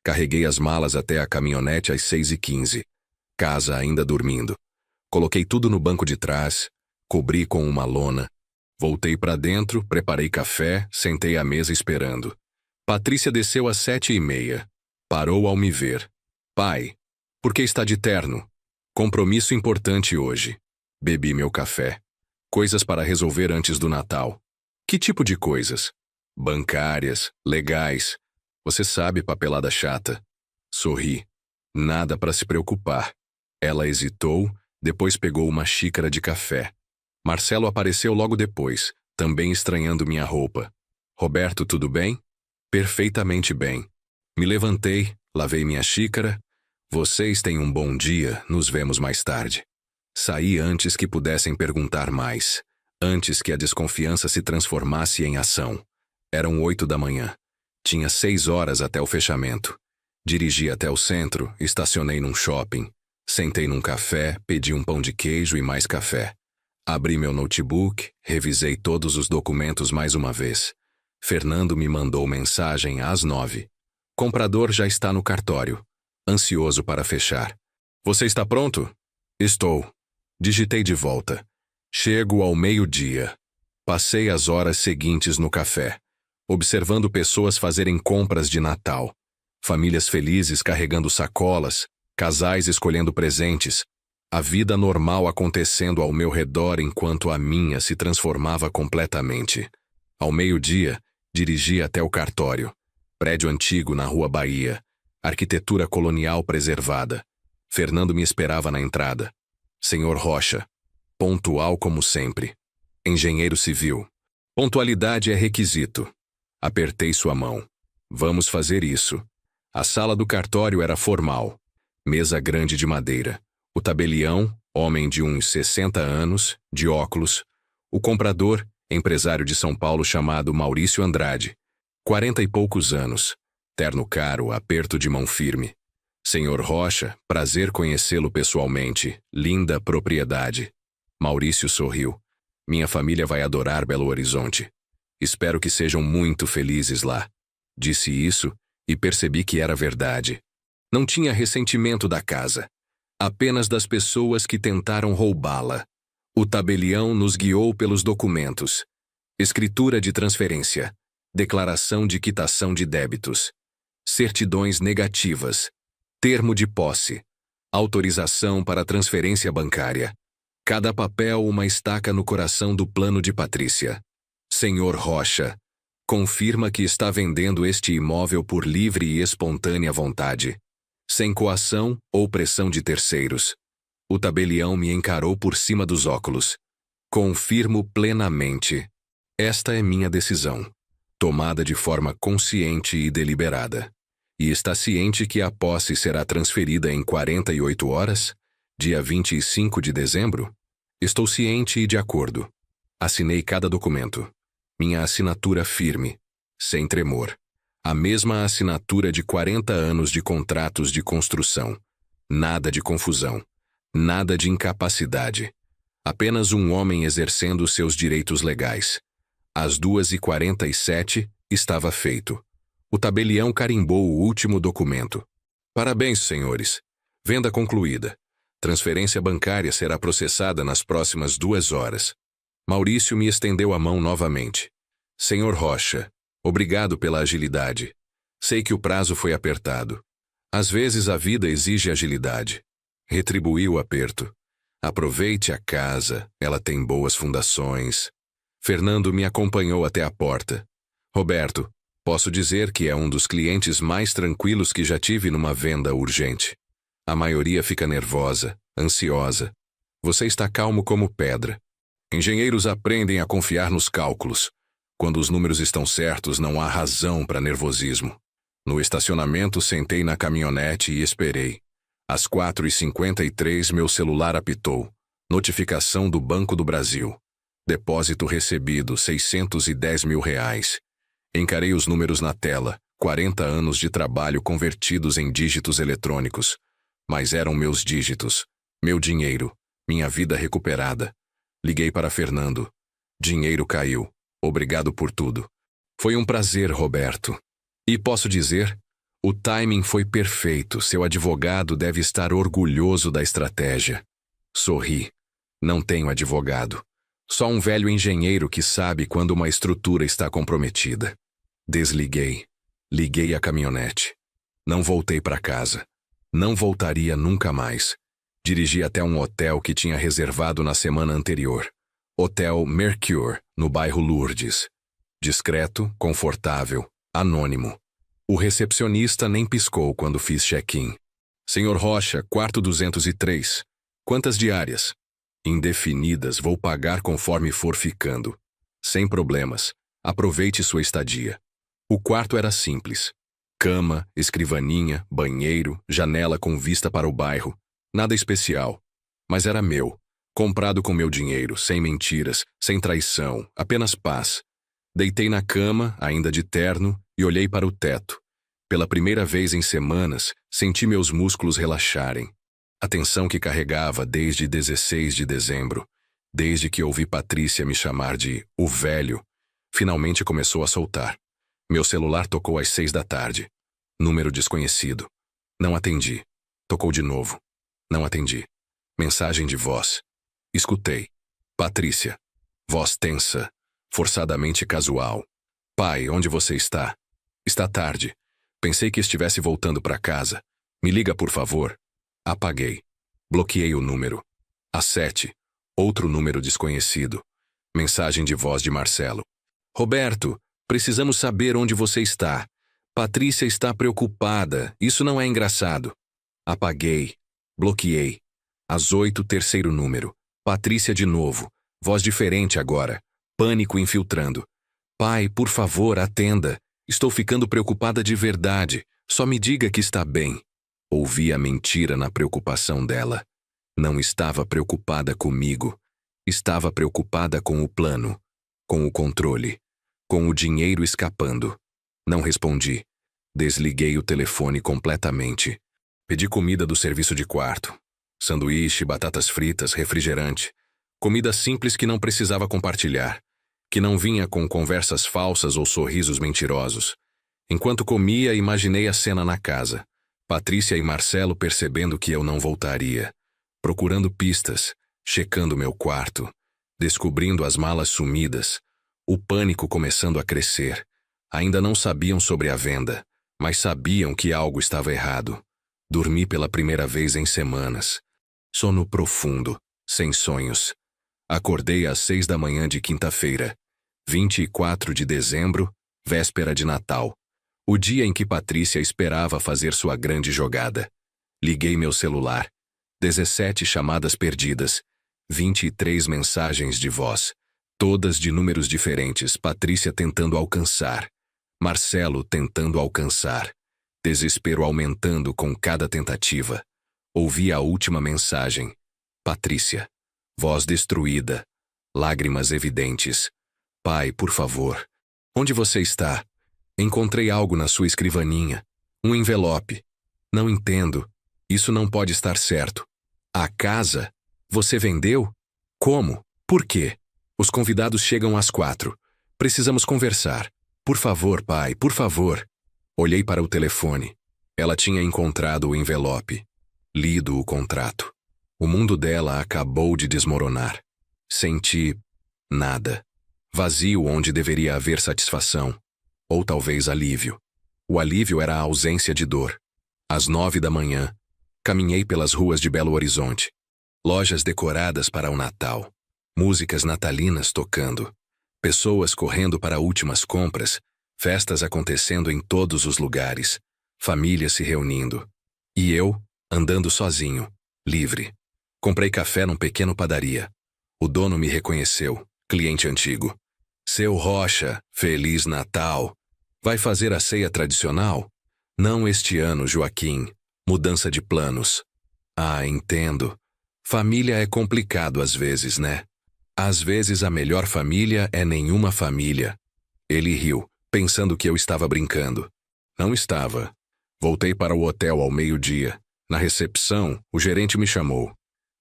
Carreguei as malas até a caminhonete às 6h15. Casa ainda dormindo. Coloquei tudo no banco de trás. Cobri com uma lona. Voltei para dentro, preparei café, sentei à mesa esperando. Patrícia desceu às 7h30. Parou ao me ver. Pai, por que está de terno? Compromisso importante hoje. Bebi meu café. Coisas para resolver antes do Natal. Que tipo de coisas? Bancárias, legais. Você sabe, papelada chata. Sorri. Nada para se preocupar. Ela hesitou, depois pegou uma xícara de café. Marcelo apareceu logo depois, também estranhando minha roupa. Roberto, tudo bem? Perfeitamente bem. Me levantei, lavei minha xícara. Vocês têm um bom dia, nos vemos mais tarde. Saí antes que pudessem perguntar mais, antes que a desconfiança se transformasse em ação. Eram 8 da manhã. Tinha 6 horas até o fechamento. Dirigi até o centro, estacionei num shopping. Sentei num café, pedi um pão de queijo e mais café. Abri meu notebook, revisei todos os documentos mais uma vez. Fernando me mandou mensagem às 9. Comprador já está no cartório. Ansioso para fechar. Você está pronto? Estou. Digitei de volta. Chego ao meio-dia. Passei as horas seguintes no café, observando pessoas fazerem compras de Natal. Famílias felizes carregando sacolas, casais escolhendo presentes. A vida normal acontecendo ao meu redor enquanto a minha se transformava completamente. Ao meio-dia, dirigi até o cartório. Prédio antigo na Rua Bahia. Arquitetura colonial preservada. Fernando me esperava na entrada. Senhor Rocha. Pontual como sempre. Engenheiro civil. Pontualidade é requisito. Apertei sua mão. Vamos fazer isso. A sala do cartório era formal. Mesa grande de madeira. O tabelião, homem de uns 60 anos, de óculos. O comprador, empresário de São Paulo chamado Maurício Andrade. 40 e poucos anos. Terno caro, aperto de mão firme. Senhor Rocha, prazer conhecê-lo pessoalmente. Linda propriedade. Maurício sorriu. Minha família vai adorar Belo Horizonte. Espero que sejam muito felizes lá. Disse isso e percebi que era verdade. Não tinha ressentimento da casa, apenas das pessoas que tentaram roubá-la. O tabelião nos guiou pelos documentos. Escritura de transferência, declaração de quitação de débitos, certidões negativas, termo de posse, autorização para transferência bancária. Cada papel uma estaca no coração do plano de Patrícia. Senhor Rocha, confirma que está vendendo este imóvel por livre e espontânea vontade, sem coação ou pressão de terceiros. O tabelião me encarou por cima dos óculos. Confirmo plenamente. Esta é minha decisão, tomada de forma consciente e deliberada. E está ciente que a posse será transferida em 48 horas? Dia 25 de dezembro? Estou ciente e de acordo. Assinei cada documento. Minha assinatura firme, sem tremor. A mesma assinatura de 40 anos de contratos de construção. Nada de confusão. Nada de incapacidade. Apenas um homem exercendo seus direitos legais. Às 2h47 estava feito. O tabelião carimbou o último documento. Parabéns, senhores. Venda concluída. Transferência bancária será processada nas próximas 2 horas. Maurício me estendeu a mão novamente. Senhor Rocha, obrigado pela agilidade. Sei que o prazo foi apertado. Às vezes a vida exige agilidade. Retribuí o aperto. Aproveite a casa, ela tem boas fundações. Fernando me acompanhou até a porta. Roberto, posso dizer que é um dos clientes mais tranquilos que já tive numa venda urgente. A maioria fica nervosa, ansiosa. Você está calmo como pedra. Engenheiros aprendem a confiar nos cálculos. Quando os números estão certos, não há razão para nervosismo. No estacionamento, sentei na caminhonete e esperei. Às 4h53, meu celular apitou. Notificação do Banco do Brasil. Depósito recebido, R$610 mil. Encarei os números na tela. 40 anos de trabalho convertidos em dígitos eletrônicos. Mas eram meus dígitos. Meu dinheiro. Minha vida recuperada. Liguei para Fernando. Dinheiro caiu. Obrigado por tudo. Foi um prazer, Roberto. E posso dizer, o timing foi perfeito. Seu advogado deve estar orgulhoso da estratégia. Sorri. Não tenho advogado. Só um velho engenheiro que sabe quando uma estrutura está comprometida. Desliguei. Liguei a caminhonete. Não voltei para casa. Não voltaria nunca mais. Dirigi até um hotel que tinha reservado na semana anterior. Hotel Mercure, no bairro Lourdes. Discreto, confortável, anônimo. O recepcionista nem piscou quando fiz check-in. Senhor Rocha, quarto 203. Quantas diárias? Indefinidas, vou pagar conforme for ficando. Sem problemas. Aproveite sua estadia. O quarto era simples. Cama, escrivaninha, banheiro, janela com vista para o bairro. Nada especial. Mas era meu. Comprado com meu dinheiro, sem mentiras, sem traição, apenas paz. Deitei na cama, ainda de terno, e olhei para o teto. Pela primeira vez em semanas, senti meus músculos relaxarem. A tensão que carregava desde 16 de dezembro, desde que ouvi Patrícia me chamar de "o velho", finalmente começou a soltar. Meu celular tocou às 6 da tarde. Número desconhecido. Não atendi. Tocou de novo. Não atendi. Mensagem de voz. Escutei. Patrícia. Voz tensa, forçadamente casual. Pai, onde você está? Está tarde. Pensei que estivesse voltando para casa. Me liga, por favor. Apaguei. Bloqueei o número. Às 7. Outro número desconhecido. Mensagem de voz de Marcelo. Roberto, precisamos saber onde você está. Patrícia está preocupada. Isso não é engraçado. Apaguei. Bloqueei. Às 8, terceiro número. Patrícia de novo. Voz diferente agora. Pânico infiltrando. Pai, por favor, atenda. Estou ficando preocupada de verdade. Só me diga que está bem. Ouvi a mentira na preocupação dela. Não estava preocupada comigo. Estava preocupada com o plano, com o controle, com o dinheiro escapando. Não respondi. Desliguei o telefone completamente. Pedi comida do serviço de quarto. Sanduíche, batatas fritas, refrigerante. Comida simples que não precisava compartilhar, que não vinha com conversas falsas ou sorrisos mentirosos. Enquanto comia, imaginei a cena na casa. Patrícia e Marcelo percebendo que eu não voltaria. Procurando pistas, checando meu quarto, descobrindo as malas sumidas. O pânico começando a crescer. Ainda não sabiam sobre a venda, mas sabiam que algo estava errado. Dormi pela primeira vez em semanas. Sono profundo, sem sonhos. Acordei às 6 da manhã de quinta-feira, 24 de dezembro, véspera de Natal. O dia em que Patrícia esperava fazer sua grande jogada. Liguei meu celular. 17 chamadas perdidas. 23 mensagens de voz. Todas de números diferentes. Patrícia tentando alcançar. Marcelo tentando alcançar. Desespero aumentando com cada tentativa. Ouvi a última mensagem. Patrícia. Voz destruída. Lágrimas evidentes. Pai, por favor. Onde você está? Encontrei algo na sua escrivaninha. Um envelope. Não entendo. Isso não pode estar certo. A casa? Você vendeu? Como? Por quê? Os convidados chegam às 4. Precisamos conversar. Por favor, pai, por favor. Olhei para o telefone. Ela tinha encontrado o envelope. Lido o contrato. O mundo dela acabou de desmoronar. Senti nada. Vazio onde deveria haver satisfação. Ou talvez alívio. O alívio era a ausência de dor. Às 9 da manhã, caminhei pelas ruas de Belo Horizonte. Lojas decoradas para o Natal. Músicas natalinas tocando. Pessoas correndo para últimas compras. Festas acontecendo em todos os lugares. Famílias se reunindo. E eu, andando sozinho, livre. Comprei café num pequeno padaria. O dono me reconheceu, cliente antigo. Seu Rocha, Feliz Natal. Vai fazer a ceia tradicional? Não este ano, Joaquim. Mudança de planos. Ah, entendo. Família é complicado às vezes, né? Às vezes a melhor família é nenhuma família. Ele riu, pensando que eu estava brincando. Não estava. Voltei para o hotel ao meio-dia. Na recepção, o gerente me chamou.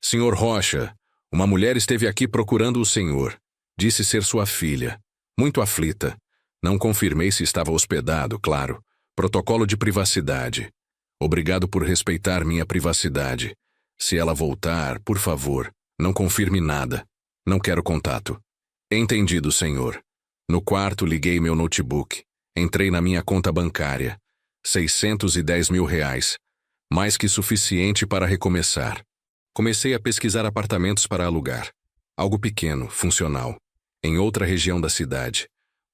Senhor Rocha, uma mulher esteve aqui procurando o senhor. Disse ser sua filha. Muito aflita. Não confirmei se estava hospedado, claro. Protocolo de privacidade. Obrigado por respeitar minha privacidade. Se ela voltar, por favor, não confirme nada. Não quero contato. Entendido, senhor. No quarto, liguei meu notebook. Entrei na minha conta bancária. 610 mil reais. Mais que suficiente para recomeçar. Comecei a pesquisar apartamentos para alugar. Algo pequeno, funcional. Em outra região da cidade.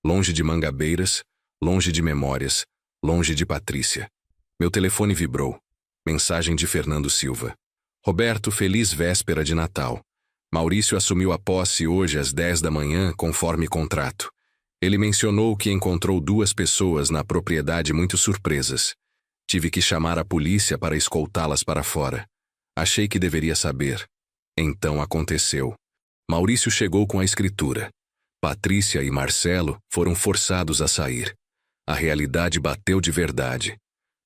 Longe de Mangabeiras, longe de memórias, longe de Patrícia. Meu telefone vibrou. Mensagem de Fernando Silva. Roberto, feliz véspera de Natal. Maurício assumiu a posse hoje às 10 da manhã, conforme contrato. Ele mencionou que encontrou 2 pessoas na propriedade muito surpresas. Tive que chamar a polícia para escoltá-las para fora. Achei que deveria saber. Então aconteceu. Maurício chegou com a escritura. Patrícia e Marcelo foram forçados a sair. A realidade bateu de verdade.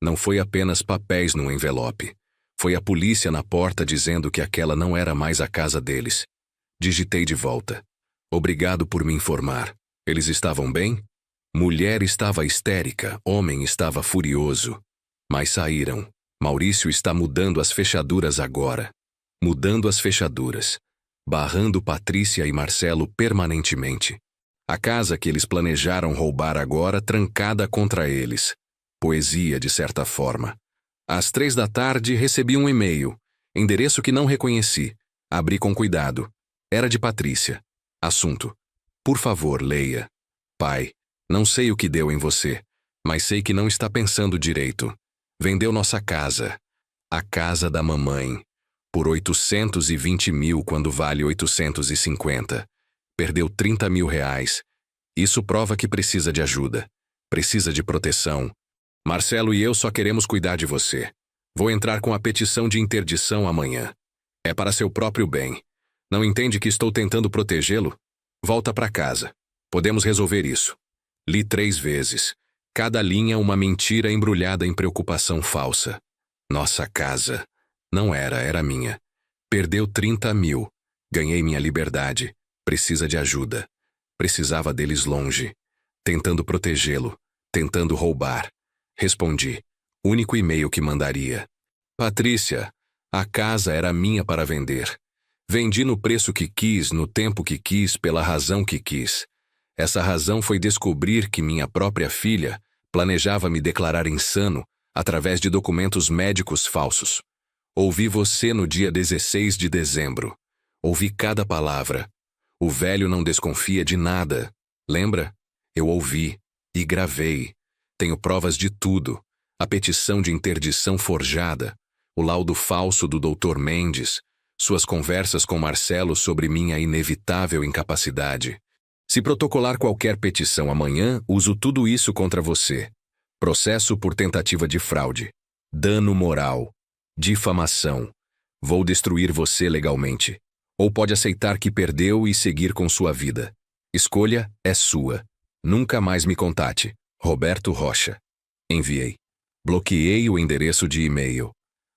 Não foi apenas papéis num envelope. Foi a polícia na porta dizendo que aquela não era mais a casa deles. Digitei de volta. Obrigado por me informar. Eles estavam bem? Mulher estava histérica, homem estava furioso. Mas saíram. Maurício está mudando as fechaduras agora. Mudando as fechaduras. Barrando Patrícia e Marcelo permanentemente. A casa que eles planejaram roubar agora trancada contra eles. Poesia, de certa forma. Às 3 da tarde recebi um e-mail. Endereço que não reconheci. Abri com cuidado. Era de Patrícia. Assunto. Por favor, leia. Pai, não sei o que deu em você, mas sei que não está pensando direito. Vendeu nossa casa. A casa da mamãe. Por 820 mil quando vale 850. Perdeu 30 mil reais. Isso prova que precisa de ajuda. Precisa de proteção. Marcelo e eu só queremos cuidar de você. Vou entrar com a petição de interdição amanhã. É para seu próprio bem. Não entende que estou tentando protegê-lo? Volta para casa. Podemos resolver isso. Li 3 vezes. Cada linha uma mentira embrulhada em preocupação falsa. Nossa casa. Não era minha. Perdeu 30 mil. Ganhei minha liberdade. Precisa de ajuda. Precisava deles longe. Tentando protegê-lo. Tentando roubar. Respondi. Único e-mail que mandaria. Patrícia, a casa era minha para vender. Vendi no preço que quis, no tempo que quis, pela razão que quis. Essa razão foi descobrir que minha própria filha planejava me declarar insano através de documentos médicos falsos. Ouvi você no dia 16 de dezembro. Ouvi cada palavra. O velho não desconfia de nada. Lembra? Eu ouvi e gravei. Tenho provas de tudo. A petição de interdição forjada, o laudo falso do Dr. Mendes, suas conversas com Marcelo sobre minha inevitável incapacidade. Se protocolar qualquer petição amanhã, uso tudo isso contra você. Processo por tentativa de fraude. Dano moral. Difamação. Vou destruir você legalmente. Ou pode aceitar que perdeu e seguir com sua vida. Escolha é sua. Nunca mais me contate. Roberto Rocha. Enviei. Bloqueei o endereço de e-mail.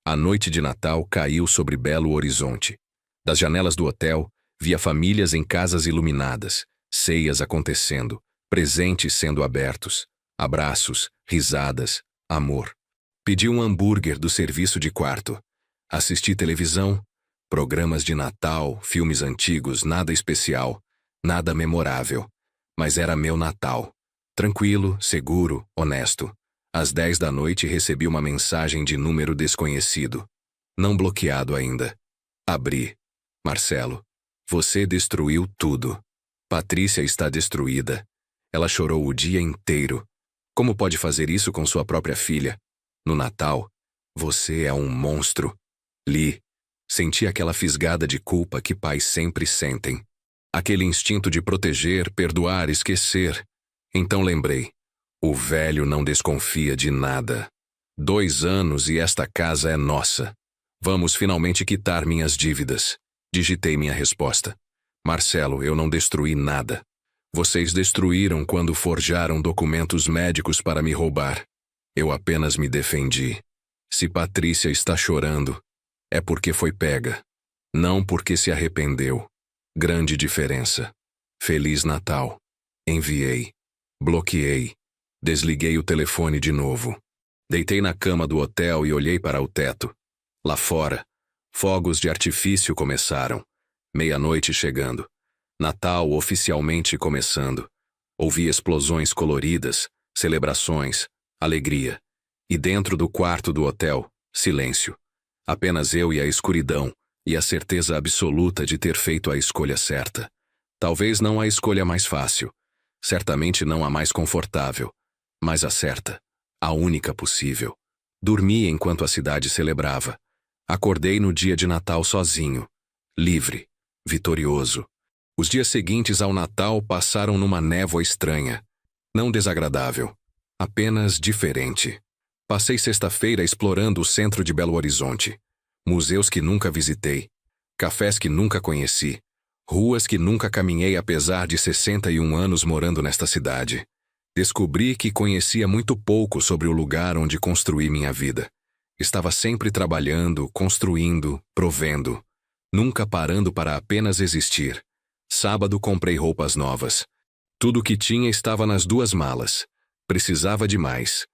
A noite de Natal caiu sobre Belo Horizonte. Das janelas do hotel, via famílias em casas iluminadas, ceias acontecendo, presentes sendo abertos, abraços, risadas, amor. Pedi um hambúrguer do serviço de quarto. Assisti televisão, programas de Natal, filmes antigos, nada especial, nada memorável. Mas era meu Natal. Tranquilo, seguro, honesto. Às 10 da noite recebi uma mensagem de número desconhecido. Não bloqueado ainda. Abri. Marcelo, você destruiu tudo. Patrícia está destruída. Ela chorou o dia inteiro. Como pode fazer isso com sua própria filha? No Natal, você é um monstro. Li. Senti aquela fisgada de culpa que pais sempre sentem. Aquele instinto de proteger, perdoar, esquecer. Então lembrei. O velho não desconfia de nada. 2 anos e esta casa é nossa. Vamos finalmente quitar minhas dívidas. Digitei minha resposta. Marcelo, eu não destruí nada. Vocês destruíram quando forjaram documentos médicos para me roubar. Eu apenas me defendi. Se Patrícia está chorando, é porque foi pega. Não porque se arrependeu. Grande diferença. Feliz Natal. Enviei. Bloqueei. Desliguei o telefone de novo. Deitei na cama do hotel e olhei para o teto. Lá fora, fogos de artifício começaram. Meia-noite chegando. Natal oficialmente começando. Ouvi explosões coloridas, celebrações, alegria. E dentro do quarto do hotel, silêncio. Apenas eu e a escuridão, e a certeza absoluta de ter feito a escolha certa. Talvez não a escolha mais fácil. Certamente não a mais confortável. Mas a certa. A única possível. Dormi enquanto a cidade celebrava. Acordei no dia de Natal sozinho. Livre. vitorioso. Os dias seguintes ao Natal passaram numa névoa estranha. Não desagradável, apenas diferente. Passei sexta-feira explorando o centro de Belo Horizonte. Museus que nunca visitei. Cafés que nunca conheci. Ruas que nunca caminhei apesar de 61 anos morando nesta cidade. Descobri que conhecia muito pouco sobre o lugar onde construí minha vida. Estava sempre trabalhando, construindo, provendo. Nunca parando para apenas existir. Sábado comprei roupas novas. Tudo o que tinha estava nas 2 malas. Precisava de mais.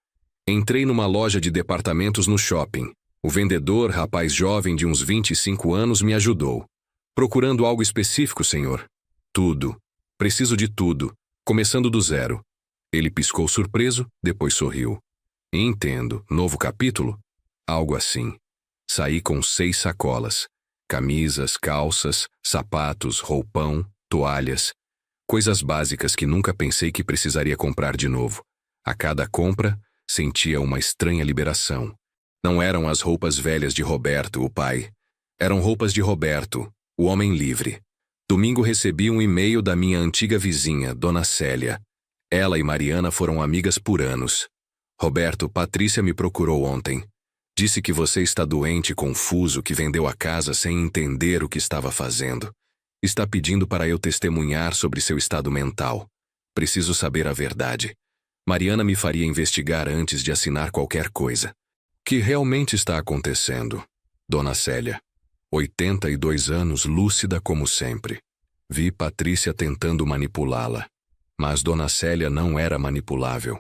Entrei numa loja de departamentos no shopping. O vendedor, rapaz jovem de uns 25 anos, me ajudou. Procurando algo específico, senhor? Tudo. Preciso de tudo. Começando do zero. Ele piscou surpreso, depois sorriu. Entendo. Novo capítulo? Algo assim. Saí com 6 sacolas. Camisas, calças, sapatos, roupão, toalhas. Coisas básicas que nunca pensei que precisaria comprar de novo. A cada compra, sentia uma estranha liberação. Não eram as roupas velhas de Roberto, o pai. Eram roupas de Roberto, o homem livre. Domingo recebi um e-mail da minha antiga vizinha, Dona Célia. Ela e Mariana foram amigas por anos. Roberto, Patrícia me procurou ontem. Disse que você está doente, confuso, que vendeu a casa sem entender o que estava fazendo. Está pedindo para eu testemunhar sobre seu estado mental. Preciso saber a verdade. Mariana me faria investigar antes de assinar qualquer coisa. O que realmente está acontecendo? Dona Célia. 82 anos, lúcida como sempre. Vi Patrícia tentando manipulá-la. Mas Dona Célia não era manipulável.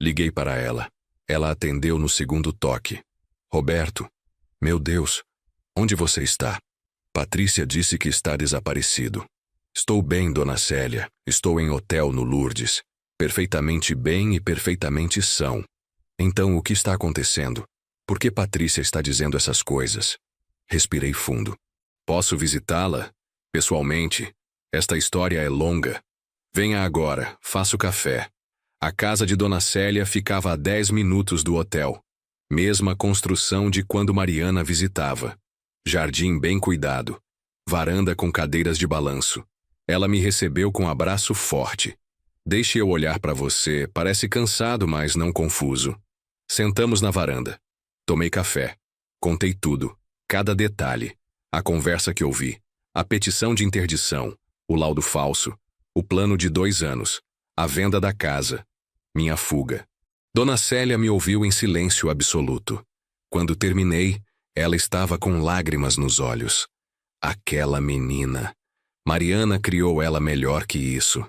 Liguei para ela. Ela atendeu no segundo toque. Roberto. Meu Deus. Onde você está? Patrícia disse que está desaparecido. Estou bem, Dona Célia. Estou em hotel no Lourdes. Perfeitamente bem e perfeitamente são. Então, o que está acontecendo? Por que Patrícia está dizendo essas coisas? Respirei fundo. Posso visitá-la? Pessoalmente? Esta história é longa. Venha agora, faço café. A casa de Dona Célia ficava a 10 minutos do hotel. Mesma construção de quando Mariana visitava. Jardim bem cuidado. Varanda com cadeiras de balanço. Ela me recebeu com um abraço forte. Deixe eu olhar para você, parece cansado, mas não confuso. Sentamos na varanda. Tomei café. Contei tudo, cada detalhe. A conversa que ouvi. A petição de interdição. O laudo falso. O plano de 2 anos. A venda da casa. Minha fuga. Dona Célia me ouviu em silêncio absoluto. Quando terminei, ela estava com lágrimas nos olhos. Aquela menina. Mariana criou ela melhor que isso.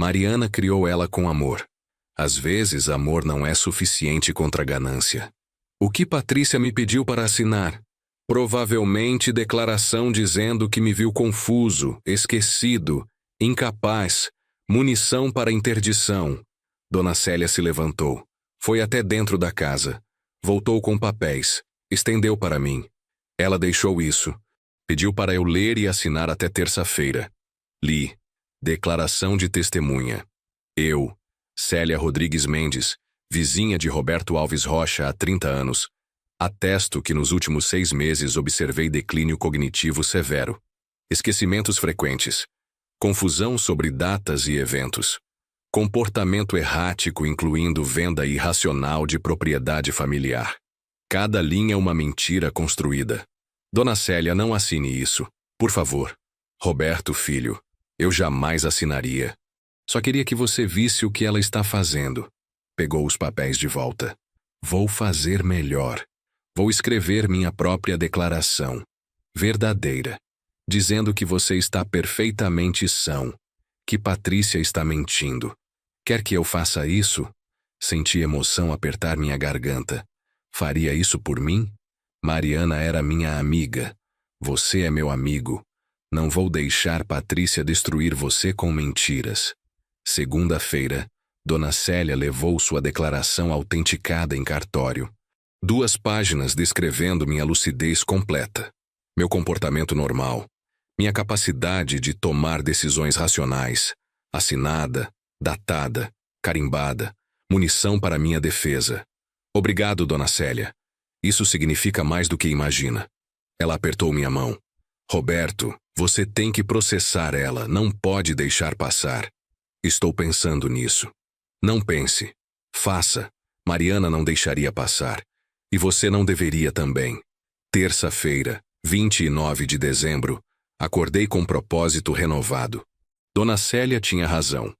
Mariana criou ela com amor. Às vezes, amor não é suficiente contra a ganância. O que Patrícia me pediu para assinar? Provavelmente declaração dizendo que me viu confuso, esquecido, incapaz, munição para interdição. Dona Célia se levantou. Foi até dentro da casa. Voltou com papéis. Estendeu para mim. Ela deixou isso. Pediu para eu ler e assinar até terça-feira. Li. Declaração de testemunha. Eu, Célia Rodrigues Mendes, vizinha de Roberto Alves Rocha há 30 anos, atesto que nos últimos 6 meses observei declínio cognitivo severo. Esquecimentos frequentes. Confusão sobre datas e eventos. Comportamento errático incluindo venda irracional de propriedade familiar. Cada linha é uma mentira construída. Dona Célia, não assine isso. Por favor. Roberto, filho, eu jamais assinaria. Só queria que você visse o que ela está fazendo. Pegou os papéis de volta. Vou fazer melhor. Vou escrever minha própria declaração. Verdadeira. Dizendo que você está perfeitamente são. Que Patrícia está mentindo. Quer que eu faça isso? Senti emoção apertar minha garganta. Faria isso por mim? Mariana era minha amiga. Você é meu amigo. Não vou deixar Patrícia destruir você com mentiras. Segunda-feira, Dona Célia levou sua declaração autenticada em cartório. 2 páginas descrevendo minha lucidez completa. Meu comportamento normal. Minha capacidade de tomar decisões racionais, assinada, datada, carimbada, munição para minha defesa. Obrigado, Dona Célia. Isso significa mais do que imagina. Ela apertou minha mão. Roberto, Você tem que processar ela, não pode deixar passar. Estou pensando nisso. Não pense. Faça. Mariana não deixaria passar. E você não deveria também. Terça-feira, 29 de dezembro, acordei com propósito renovado. Dona Célia tinha razão.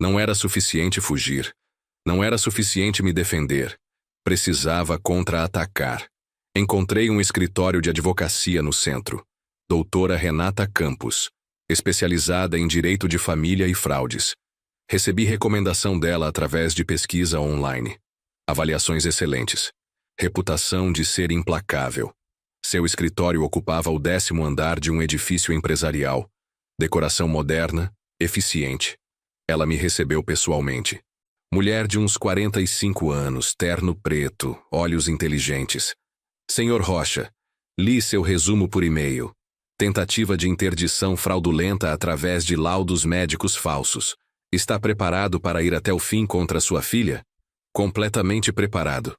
Não era suficiente fugir. Não era suficiente me defender. Precisava contra-atacar. Encontrei um escritório de advocacia no centro. Doutora Renata Campos, especializada em direito de família e fraudes. Recebi recomendação dela através de pesquisa online. Avaliações excelentes. Reputação de ser implacável. Seu escritório ocupava o 10º andar de um edifício empresarial. Decoração moderna, eficiente. Ela me recebeu pessoalmente. Mulher de uns 45 anos, terno preto, olhos inteligentes. Senhor Rocha, li seu resumo por e-mail. Tentativa de interdição fraudulenta através de laudos médicos falsos. Está preparado para ir até o fim contra sua filha? Completamente preparado.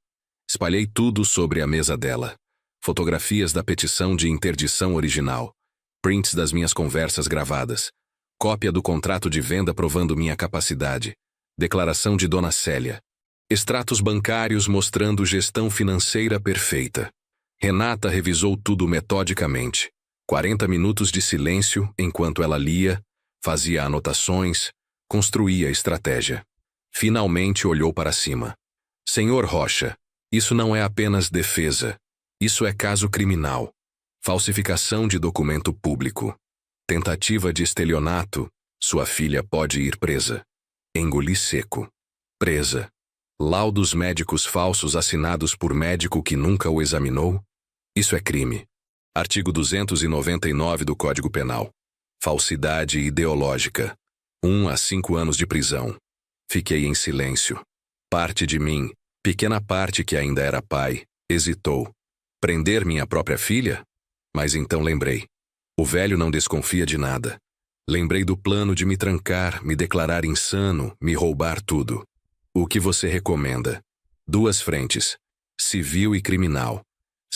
Espalhei tudo sobre a mesa dela. Fotografias da petição de interdição original. Prints das minhas conversas gravadas. Cópia do contrato de venda provando minha capacidade. Declaração de Dona Célia. Extratos bancários mostrando gestão financeira perfeita. Renata revisou tudo metodicamente. 40 minutos de silêncio enquanto ela lia, fazia anotações, construía estratégia. Finalmente olhou para cima. Senhor Rocha, isso não é apenas defesa. Isso é caso criminal. Falsificação de documento público. Tentativa de estelionato. Sua filha pode ir presa. Engoli seco. Presa. Laudos médicos falsos assinados por médico que nunca o examinou? Isso é crime. Artigo 299 do Código Penal. Falsidade ideológica. 1 a 5 anos de prisão. Fiquei em silêncio. Parte de mim, pequena parte que ainda era pai, hesitou. Prender minha própria filha? Mas então lembrei. O velho não desconfia de nada. Lembrei do plano de me trancar, me declarar insano, me roubar tudo. O que você recomenda? 2 frentes. Civil e criminal.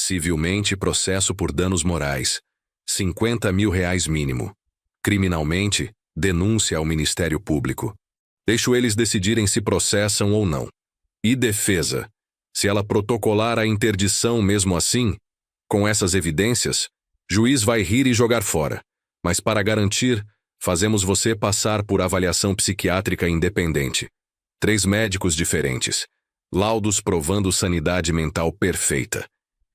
Civilmente, processo por danos morais. R$50 mil mínimo. Criminalmente, denúncia ao Ministério Público. Deixo eles decidirem se processam ou não. E defesa? Se ela protocolar a interdição mesmo assim, com essas evidências, juiz vai rir e jogar fora. Mas para garantir, fazemos você passar por avaliação psiquiátrica independente. 3 médicos diferentes. Laudos provando sanidade mental perfeita.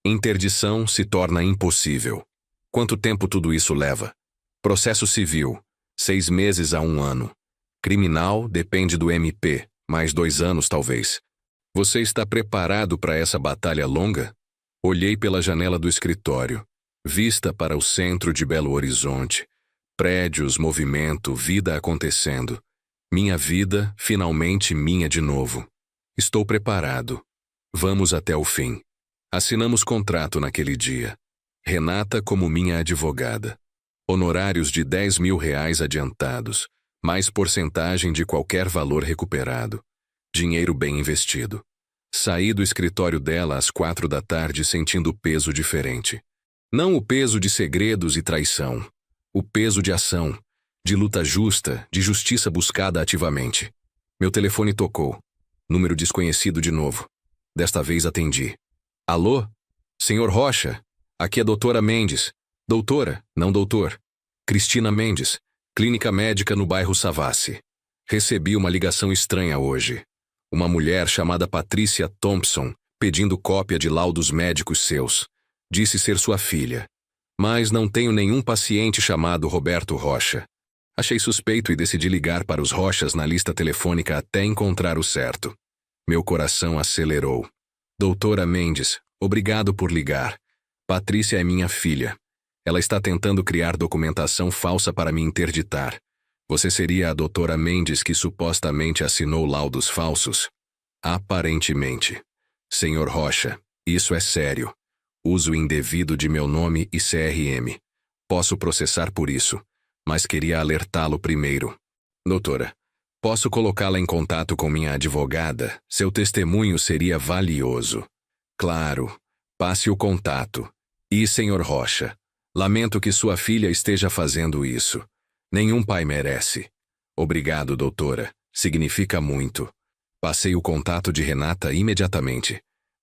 Interdição se torna impossível. Quanto tempo tudo isso leva? Processo civil, 6 meses a 1 ano. Criminal depende do MP, mais 2 anos talvez. Você está preparado para essa batalha longa? Olhei pela janela do escritório. Vista para o centro de Belo Horizonte. Prédios, movimento, vida acontecendo. Minha vida, finalmente minha de novo. Estou preparado. Vamos até o fim. Assinamos contrato naquele dia. Renata como minha advogada. Honorários de R$10 mil adiantados, mais porcentagem de qualquer valor recuperado. Dinheiro bem investido. Saí do escritório dela às 4 da tarde sentindo peso diferente. Não o peso de segredos e traição. O peso de ação, de luta justa, de justiça buscada ativamente. Meu telefone tocou. Número desconhecido de novo. Desta vez atendi. Alô? Senhor Rocha? Aqui é doutora Mendes. Doutora, não doutor. Cristina Mendes, clínica médica no bairro Savassi. Recebi uma ligação estranha hoje. Uma mulher chamada Patrícia Thompson, pedindo cópia de laudos médicos seus. Disse ser sua filha. Mas não tenho nenhum paciente chamado Roberto Rocha. Achei suspeito e decidi ligar para os Rochas na lista telefônica até encontrar o certo. Meu coração acelerou. Doutora Mendes, obrigado por ligar. Patrícia é minha filha. Ela está tentando criar documentação falsa para me interditar. Você seria a doutora Mendes que supostamente assinou laudos falsos? Aparentemente. Senhor Rocha, isso é sério. Uso indevido de meu nome e CRM. Posso processar por isso, mas queria alertá-lo primeiro. Doutora, posso colocá-la em contato com minha advogada? Seu testemunho seria valioso. Claro. Passe o contato. E, senhor Rocha, Lamento que sua filha esteja fazendo isso. Nenhum pai merece. Obrigado, doutora. Significa muito. Passei o contato de Renata imediatamente.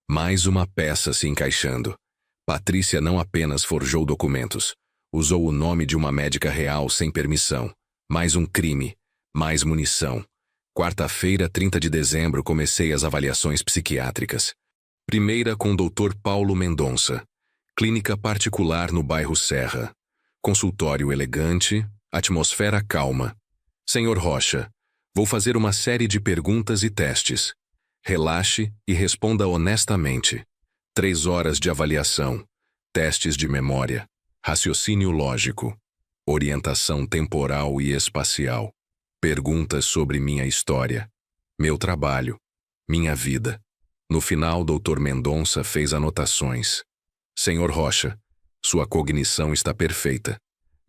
Mais uma peça se encaixando. Patrícia não apenas forjou documentos. Usou o nome de uma médica real sem permissão. Mais um crime. Mais munição. Quarta-feira, 30 de dezembro, comecei as avaliações psiquiátricas. Primeira com o Dr. Paulo Mendonça. Clínica particular no bairro Serra. Consultório elegante, atmosfera calma. Senhor Rocha, vou fazer uma série de perguntas e testes. Relaxe e responda honestamente. 3 horas de avaliação. Testes de memória. Raciocínio lógico. Orientação temporal e espacial. Perguntas sobre minha história. Meu trabalho. Minha vida. No final, Dr. Mendonça fez anotações. Senhor Rocha, sua cognição está perfeita.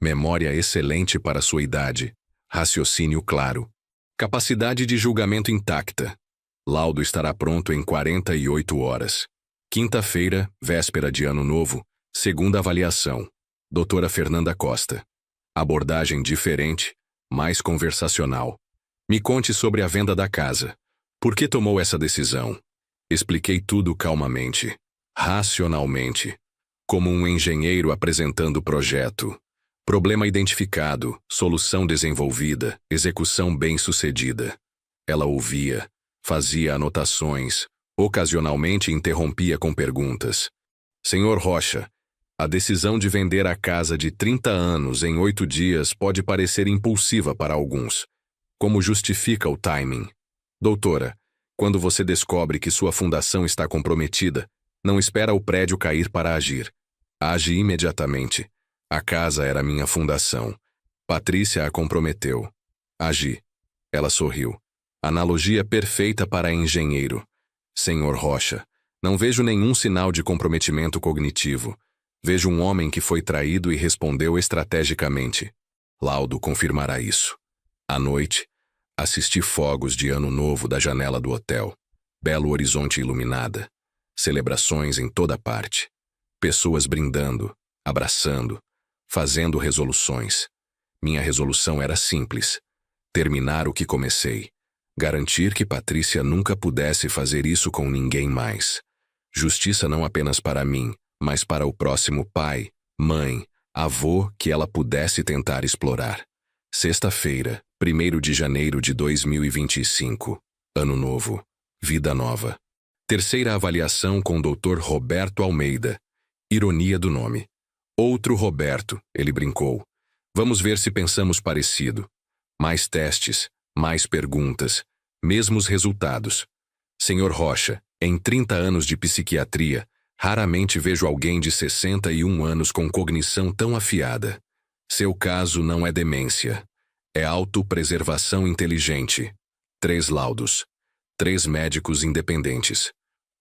Memória excelente para sua idade. Raciocínio claro. Capacidade de julgamento intacta. Laudo estará pronto em 48 horas. Quinta-feira, véspera de Ano Novo, segunda avaliação. Doutora Fernanda Costa. Abordagem diferente, mais conversacional. Me conte sobre a venda da casa. Por que tomou essa decisão? Expliquei tudo calmamente, racionalmente, como um engenheiro apresentando o projeto. Problema identificado, solução desenvolvida, execução bem-sucedida. Ela ouvia, fazia anotações, ocasionalmente interrompia com perguntas. Senhor Rocha, a decisão de vender a casa de 30 anos em 8 dias pode parecer impulsiva para alguns. Como justifica o timing? Doutora, quando você descobre que sua fundação está comprometida, não espera o prédio cair para agir. Age imediatamente. A casa era minha fundação. Patrícia a comprometeu. Agi. Ela sorriu. Analogia perfeita para engenheiro. Senhor Rocha, não vejo nenhum sinal de comprometimento cognitivo. Vejo um homem que foi traído e respondeu estrategicamente. Laudo confirmará isso. À noite, assisti fogos de Ano Novo da janela do hotel. Belo Horizonte iluminada. Celebrações em toda parte. Pessoas brindando, abraçando, fazendo resoluções. Minha resolução era simples. Terminar o que comecei. Garantir que Patrícia nunca pudesse fazer isso com ninguém mais. Justiça não apenas para mim, mas para o próximo pai, mãe, avô que ela pudesse tentar explorar. Sexta-feira, 1º de janeiro de 2025. Ano novo. Vida nova. Terceira avaliação com o Dr. Roberto Almeida. Ironia do nome. Outro Roberto, ele brincou. Vamos ver se pensamos parecido. Mais testes, mais perguntas, mesmos resultados. Senhor Rocha, em 30 anos de psiquiatria, raramente vejo alguém de 61 anos com cognição tão afiada. Seu caso não é demência. É autopreservação inteligente. 3 laudos. 3 médicos independentes.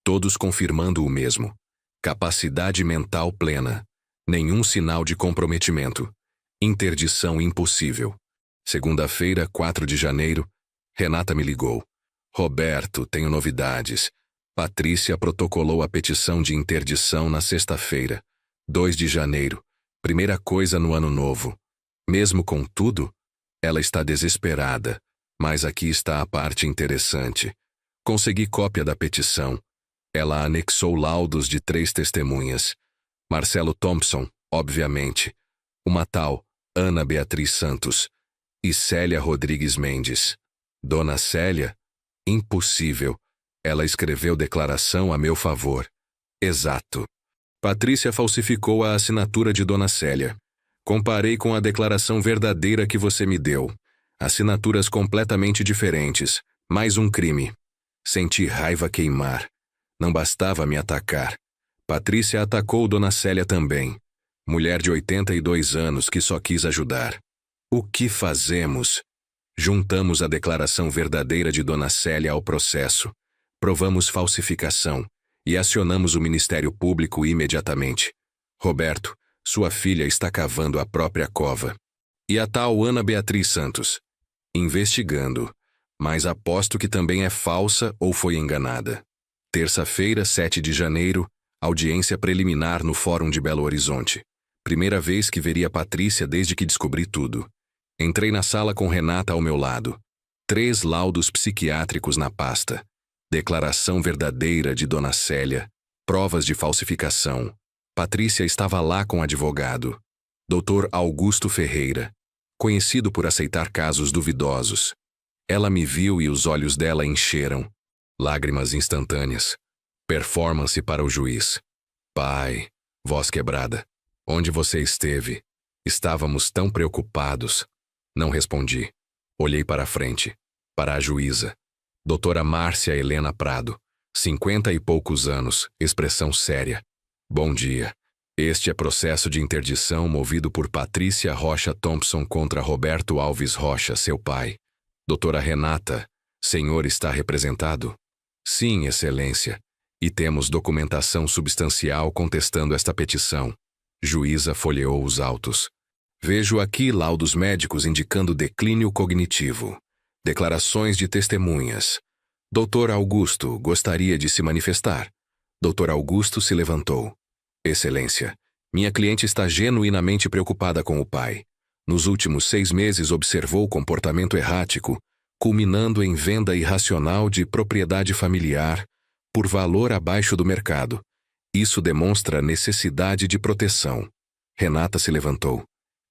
Todos confirmando o mesmo. Capacidade mental plena. Nenhum sinal de comprometimento. Interdição impossível. Segunda-feira, 4 de janeiro, Renata me ligou. Roberto, tenho novidades. Patrícia protocolou a petição de interdição na sexta-feira, 2 de janeiro, primeira coisa no ano novo. Mesmo com tudo, ela está desesperada, mas aqui está a parte interessante. Consegui cópia da petição. Ela anexou laudos de 3 testemunhas. Marcelo Thompson, obviamente. Uma tal Ana Beatriz Santos. E Célia Rodrigues Mendes. Dona Célia? Impossível. Ela escreveu declaração a meu favor. Exato. Patrícia falsificou a assinatura de Dona Célia. Comparei com a declaração verdadeira que você me deu. Assinaturas completamente diferentes. Mais um crime. Senti raiva queimar. Não bastava me atacar. Patrícia atacou Dona Célia também. Mulher de 82 anos que só quis ajudar. O que fazemos? Juntamos a declaração verdadeira de Dona Célia ao processo. Provamos falsificação e acionamos o Ministério Público imediatamente. Roberto, sua filha está cavando a própria cova. E a tal Ana Beatriz Santos? Investigando, mas aposto que também é falsa ou foi enganada. Terça-feira, 7 de janeiro, audiência preliminar no Fórum de Belo Horizonte. Primeira vez que veria Patrícia desde que descobri tudo. Entrei na sala com Renata ao meu lado. 3 laudos psiquiátricos na pasta. Declaração verdadeira de Dona Célia. Provas de falsificação. Patrícia estava lá com o advogado. Dr. Augusto Ferreira. Conhecido por aceitar casos duvidosos. Ela me viu e os olhos dela encheram. Lágrimas instantâneas. Performance para o juiz. Pai, voz quebrada. Onde você esteve? Estávamos tão preocupados. Não respondi. Olhei para a frente. Para a juíza. Doutora Márcia Helena Prado. 50 e poucos anos, expressão séria. Bom dia. Este é processo de interdição movido por Patrícia Rocha Thompson contra Roberto Alves Rocha, seu pai. Doutora Renata, senhor está representado? Sim, excelência. E temos documentação substancial contestando esta petição. Juíza folheou os autos. Vejo aqui laudos médicos indicando declínio cognitivo. Declarações de testemunhas. Doutor Augusto gostaria de se manifestar. Doutor Augusto se levantou. Excelência, minha cliente está genuinamente preocupada com o pai. Nos últimos 6 meses observou comportamento errático, culminando em venda irracional de propriedade familiar por valor abaixo do mercado. Isso demonstra necessidade de proteção. Renata se levantou.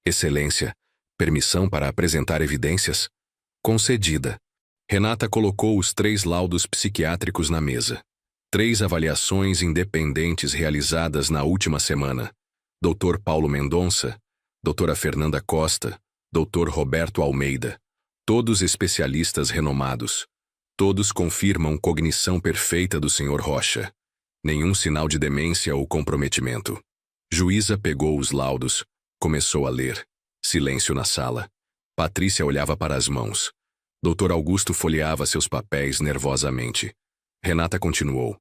Excelência, permissão para apresentar evidências? Concedida. Renata colocou os 3 laudos psiquiátricos na mesa. 3 avaliações independentes realizadas na última semana. Dr. Paulo Mendonça, doutora Fernanda Costa, Dr. Roberto Almeida. Todos especialistas renomados. Todos confirmam cognição perfeita do Sr. Rocha. Nenhum sinal de demência ou comprometimento. Juíza pegou os laudos, começou a ler. Silêncio na sala. Patrícia olhava para as mãos. Dr. Augusto folheava seus papéis nervosamente. Renata continuou.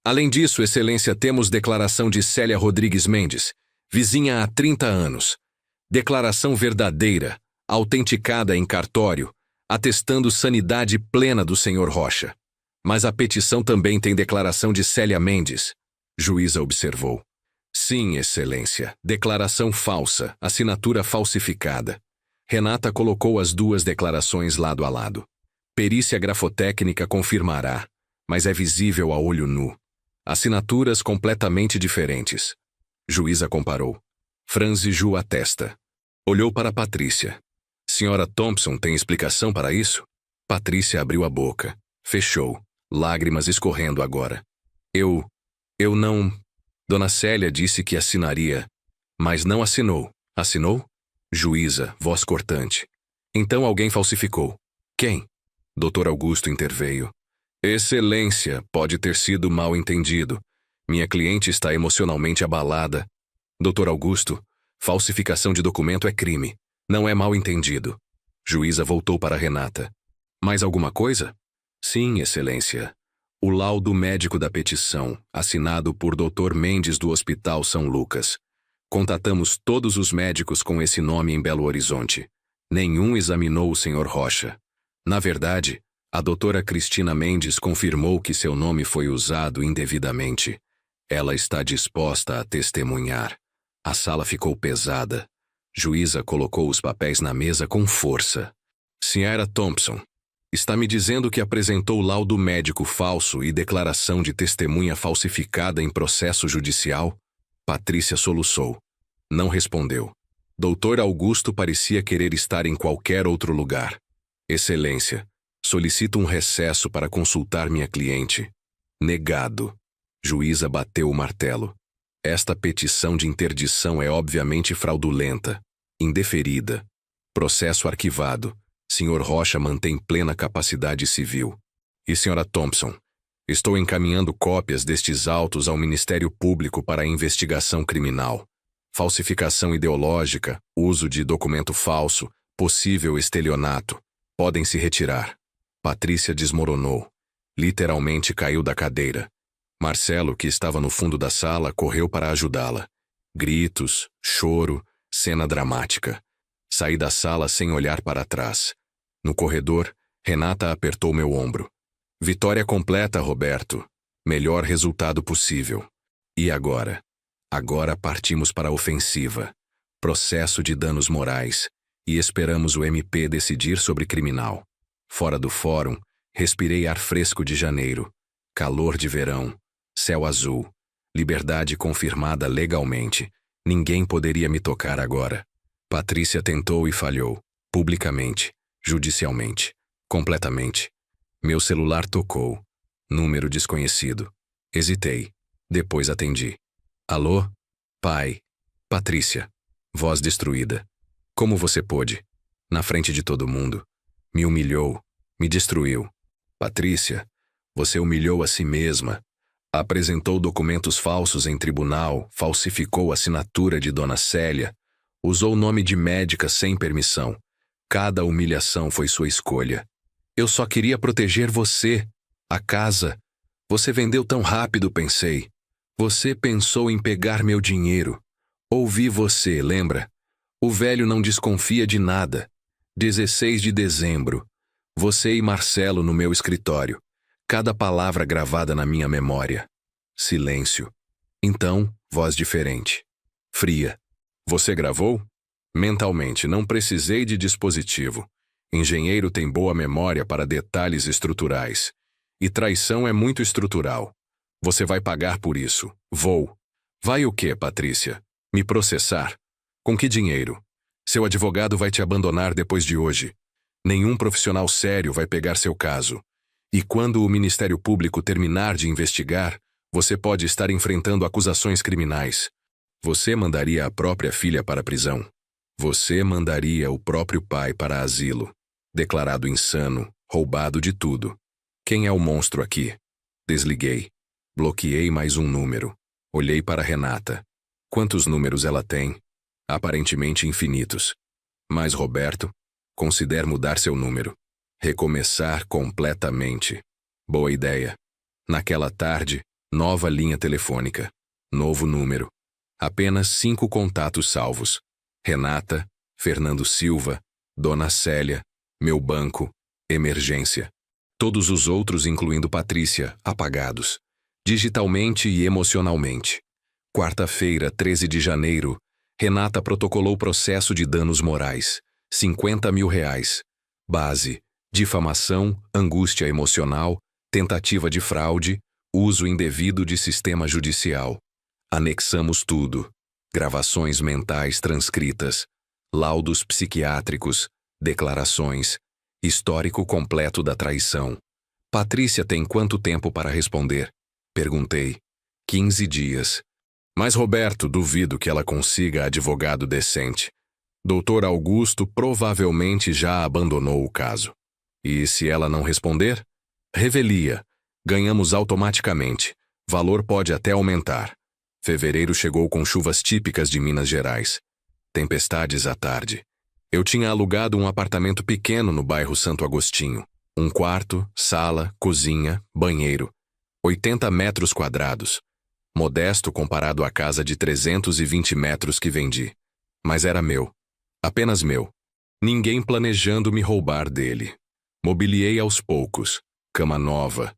Além disso, excelência, temos declaração de Célia Rodrigues Mendes, vizinha há 30 anos. Declaração verdadeira, autenticada em cartório, atestando sanidade plena do Sr. Rocha. Mas a petição também tem declaração de Célia Mendes. Juíza observou. Sim, excelência. Declaração falsa, assinatura falsificada. Renata colocou as 2 declarações lado a lado. Perícia grafotécnica confirmará, mas é visível a olho nu. Assinaturas completamente diferentes. Juíza comparou. Franze Ju atesta. Olhou para Patrícia. Senhora Thompson tem explicação para isso? Patrícia abriu a boca. Fechou. Lágrimas escorrendo agora. Eu não... Dona Célia disse que assinaria, mas não assinou. Assinou? Juíza, voz cortante. Então alguém falsificou. Quem? Dr. Augusto interveio. Excelência, pode ter sido mal entendido. Minha cliente está emocionalmente abalada. Dr. Augusto, falsificação de documento é crime. Não é mal entendido. Juíza voltou para Renata. Mais alguma coisa? Sim, excelência. O laudo médico da petição, assinado por Dr. Mendes do Hospital São Lucas. Contatamos todos os médicos com esse nome em Belo Horizonte. Nenhum examinou o Sr. Rocha. Na verdade, a doutora Cristina Mendes confirmou que seu nome foi usado indevidamente. Ela está disposta a testemunhar. A sala ficou pesada. Juíza colocou os papéis na mesa com força. Senhora Thompson, está me dizendo que apresentou laudo médico falso e declaração de testemunha falsificada em processo judicial? Patrícia soluçou. Não respondeu. Doutor Augusto parecia querer estar em qualquer outro lugar. Excelência, solicito um recesso para consultar minha cliente. Negado. Juíza bateu o martelo. Esta petição de interdição é obviamente fraudulenta, indeferida. Processo arquivado. Sr. Rocha mantém plena capacidade civil. E Sra. Thompson, estou encaminhando cópias destes autos ao Ministério Público para a investigação criminal. Falsificação ideológica, uso de documento falso, possível estelionato. Podem se retirar. Patrícia desmoronou. Literalmente caiu da cadeira. Marcelo, que estava no fundo da sala, correu para ajudá-la. Gritos, choro, cena dramática. Saí da sala sem olhar para trás. No corredor, Renata apertou meu ombro. Vitória completa, Roberto. Melhor resultado possível. E agora? Agora partimos para a ofensiva. processo de danos morais, e esperamos o MP decidir sobre criminal. Fora do fórum, respirei ar fresco de janeiro, calor de verão, céu azul, liberdade confirmada legalmente. Ninguém poderia me tocar agora. Patrícia tentou e falhou, publicamente, judicialmente, completamente. Meu celular tocou. Número desconhecido. Hesitei. Depois atendi. Alô? Pai. Patrícia. Voz destruída. Como você pôde? Na frente de todo mundo. Me humilhou. Me destruiu. Patrícia, você humilhou a si mesma. Apresentou documentos falsos em tribunal, falsificou a assinatura de Dona Célia, usou o nome de médica sem permissão. Cada humilhação foi sua escolha. Eu só queria proteger você, a casa. Você vendeu tão rápido, pensei. Você pensou em pegar meu dinheiro. Ouvi você, lembra? O velho não desconfia de nada. 16 de dezembro. Você e Marcelo no meu escritório. Cada palavra gravada na minha memória. Silêncio. Então, voz diferente. Fria. Você gravou? Mentalmente, não precisei de dispositivo. Engenheiro tem boa memória para detalhes estruturais. E traição é muito estrutural. Você vai pagar por isso. Vou. Vai o quê, Patrícia? Me processar? Com que dinheiro? Seu advogado vai te abandonar depois de hoje. Nenhum profissional sério vai pegar seu caso. E quando o Ministério Público terminar de investigar, você pode estar enfrentando acusações criminais. Você mandaria a própria filha para a prisão. Você mandaria o próprio pai para asilo. Declarado insano, roubado de tudo. Quem é o monstro aqui? Desliguei. Bloqueei mais um número. Olhei para Renata. Quantos números ela tem? Aparentemente infinitos. Mas Roberto, considere mudar seu número. Recomeçar completamente. Boa ideia. Naquela tarde, nova linha telefônica. Novo número. Apenas 5 contatos salvos. Renata, Fernando Silva, Dona Célia, meu banco, emergência. Todos os outros, incluindo Patrícia, apagados. Digitalmente e emocionalmente. Quarta-feira, 13 de janeiro, Renata protocolou processo de danos morais. R$50 mil. Base: difamação, angústia emocional, tentativa de fraude, uso indevido de sistema judicial. Anexamos tudo. Gravações mentais transcritas, laudos psiquiátricos, declarações, histórico completo da traição. Patrícia tem quanto tempo para responder? Perguntei. 15 dias. Mas Roberto, duvido que ela consiga advogado decente. Doutor Augusto provavelmente já abandonou o caso. E se ela não responder? Revelia. Ganhamos automaticamente. Valor pode até aumentar. Fevereiro chegou com chuvas típicas de Minas Gerais. Tempestades à tarde. Eu tinha alugado um apartamento pequeno no bairro Santo Agostinho. Um quarto, sala, cozinha, banheiro. 80 metros quadrados. Modesto comparado à casa de 320 metros que vendi. Mas era meu. Apenas meu. Ninguém planejando me roubar dele. Mobiliei aos poucos. Cama nova.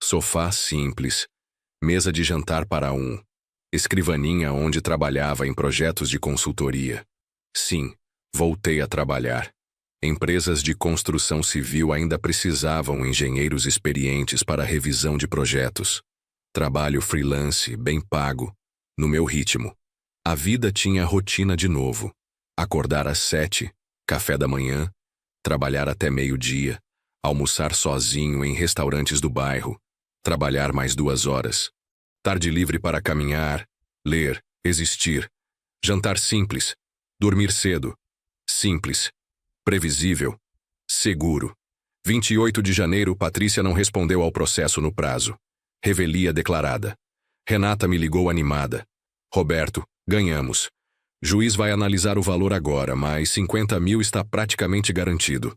Sofá simples. Mesa de jantar para um. Escrivaninha onde trabalhava em projetos de consultoria. Sim, voltei a trabalhar. Empresas de construção civil ainda precisavam engenheiros experientes para revisão de projetos. Trabalho freelance, bem pago, no meu ritmo. A vida tinha rotina de novo. Acordar às 7, café da manhã, trabalhar até meio-dia, almoçar sozinho em restaurantes do bairro, trabalhar mais 2 horas. Tarde livre para caminhar, ler, existir. Jantar simples, dormir cedo. Simples, previsível, seguro. 28 de janeiro, Patrícia não respondeu ao processo no prazo. Revelia declarada. Renata me ligou animada. Roberto, ganhamos. Juiz vai analisar o valor agora, mas 50 mil está praticamente garantido.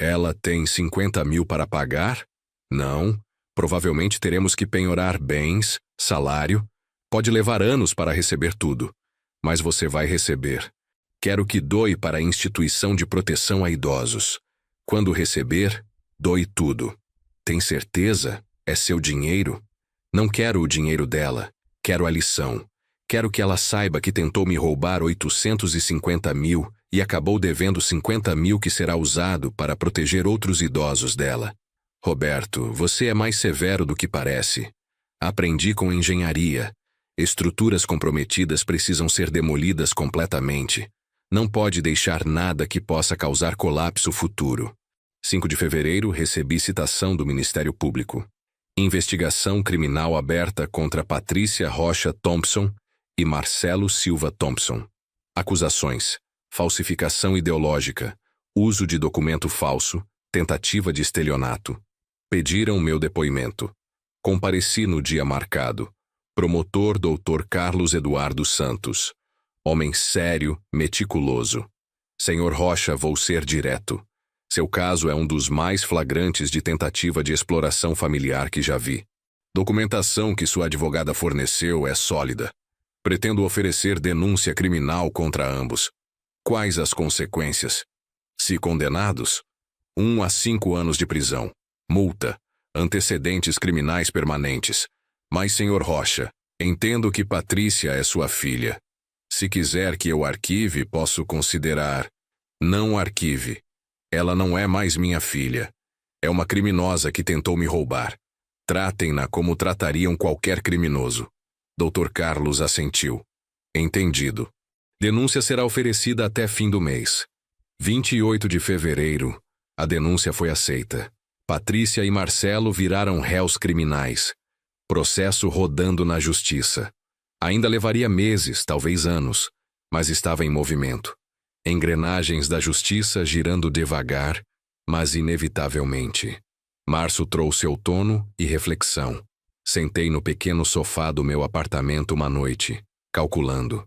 Ela tem 50 mil para pagar? Não. Provavelmente teremos que penhorar bens, salário. Pode levar anos para receber tudo. Mas você vai receber. Quero que doe para a instituição de proteção a idosos. Quando receber, doe tudo. Tem certeza? É seu dinheiro? Não quero o dinheiro dela. Quero a lição. Quero que ela saiba que tentou me roubar 850 mil e acabou devendo 50 mil que será usado para proteger outros idosos dela. Roberto, você é mais severo do que parece. Aprendi com engenharia. Estruturas comprometidas precisam ser demolidas completamente. Não pode deixar nada que possa causar colapso futuro. 5 de fevereiro, recebi citação do Ministério Público. Investigação criminal aberta contra Patrícia Rocha Thompson e Marcelo Silva Thompson. Acusações: falsificação ideológica, uso de documento falso, tentativa de estelionato. Pediram meu depoimento. Compareci no dia marcado. Promotor Dr. Carlos Eduardo Santos. Homem sério, meticuloso. Senhor Rocha, vou ser direto. Seu caso é um dos mais flagrantes de tentativa de exploração familiar que já vi. Documentação que sua advogada forneceu é sólida. Pretendo oferecer denúncia criminal contra ambos. Quais as consequências? Se condenados, 1 a 5 anos de prisão, multa, antecedentes criminais permanentes. Mas, senhor Rocha, entendo que Patrícia é sua filha. Se quiser que eu arquive, posso considerar. Não arquive. Ela não é mais minha filha. É uma criminosa que tentou me roubar. Tratem-na como tratariam qualquer criminoso. Dr. Carlos assentiu. Entendido. Denúncia será oferecida até fim do mês. 28 de fevereiro. A denúncia foi aceita. Patrícia e Marcelo viraram réus criminais. Processo rodando na justiça. Ainda levaria meses, talvez anos, mas estava em movimento. Engrenagens da justiça girando devagar, mas inevitavelmente. Março trouxe outono e reflexão. Sentei no pequeno sofá do meu apartamento uma noite, calculando.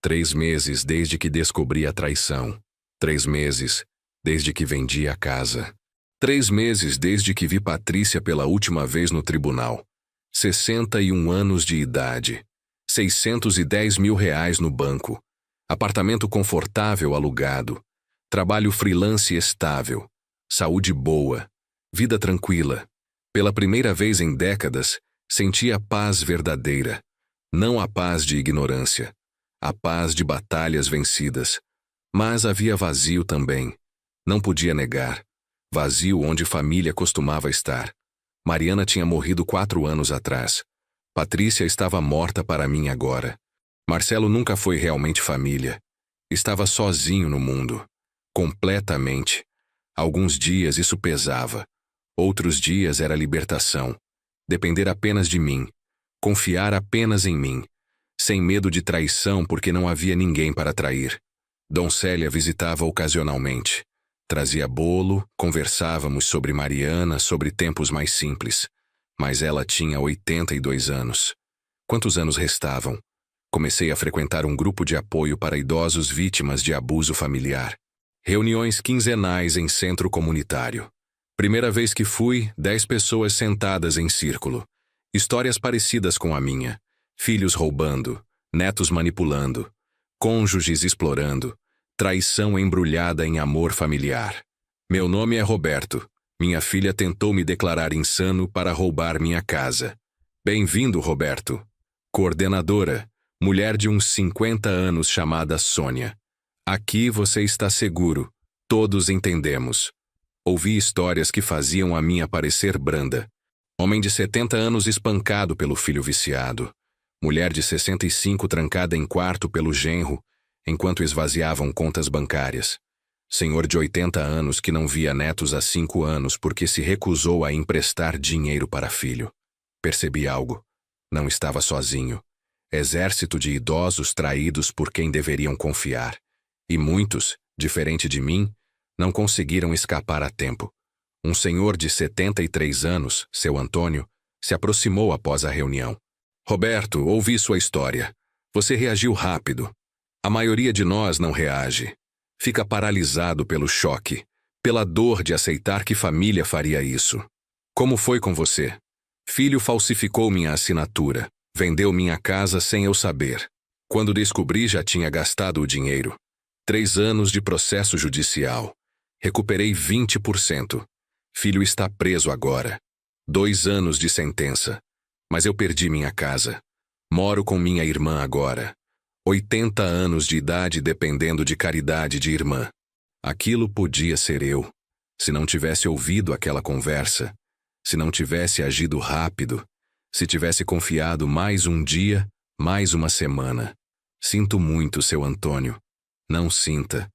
3 meses desde que descobri a traição. 3 meses desde que vendi a casa. 3 meses desde que vi Patrícia pela última vez no tribunal. 61 anos de idade. 610 mil reais no banco. Apartamento confortável alugado. Trabalho freelance estável. Saúde boa. Vida tranquila. Pela primeira vez em décadas, senti a paz verdadeira. Não a paz de ignorância. A paz de batalhas vencidas. Mas havia vazio também. Não podia negar. Vazio onde família costumava estar. Mariana tinha morrido 4 anos atrás. Patrícia estava morta para mim agora. Marcelo nunca foi realmente família. Estava sozinho no mundo. Completamente. Alguns dias isso pesava. Outros dias era libertação. Depender apenas de mim. Confiar apenas em mim. Sem medo de traição porque não havia ninguém para trair. Dom Célia visitava ocasionalmente. Trazia bolo, conversávamos sobre Mariana, sobre tempos mais simples. Mas ela tinha 82 anos. Quantos anos restavam? Comecei a frequentar um grupo de apoio para idosos vítimas de abuso familiar. Reuniões quinzenais em centro comunitário. Primeira vez que fui, 10 pessoas sentadas em círculo. Histórias parecidas com a minha. Filhos roubando, netos manipulando, cônjuges explorando, traição embrulhada em amor familiar. Meu nome é Roberto. Minha filha tentou me declarar insano para roubar minha casa. Bem-vindo, Roberto. Coordenadora, mulher de uns 50 anos chamada Sônia. Aqui você está seguro. Todos entendemos. Ouvi histórias que faziam a minha parecer branda. Homem de 70 anos espancado pelo filho viciado. Mulher de 65 trancada em quarto pelo genro, enquanto esvaziavam contas bancárias. Senhor de 80 anos que não via netos há 5 anos porque se recusou a emprestar dinheiro para filho. Percebi algo. Não estava sozinho. Exército de idosos traídos por quem deveriam confiar. E muitos, diferente de mim, não conseguiram escapar a tempo. Um senhor de 73 anos, seu Antônio, se aproximou após a reunião. Roberto, ouvi sua história. Você reagiu rápido. A maioria de nós não reage. Fica paralisado pelo choque, pela dor de aceitar que família faria isso. Como foi com você? Filho falsificou minha assinatura, vendeu minha casa sem eu saber. Quando descobri, já tinha gastado o dinheiro. 3 anos de processo judicial. Recuperei 20%. Filho está preso agora. 2 anos de sentença. Mas eu perdi minha casa. Moro com minha irmã agora. 80 anos de idade dependendo de caridade de irmã. Aquilo podia ser eu. Se não tivesse ouvido aquela conversa, se não tivesse agido rápido, se tivesse confiado mais um dia, mais uma semana. Sinto muito, seu Antônio. Não sinta.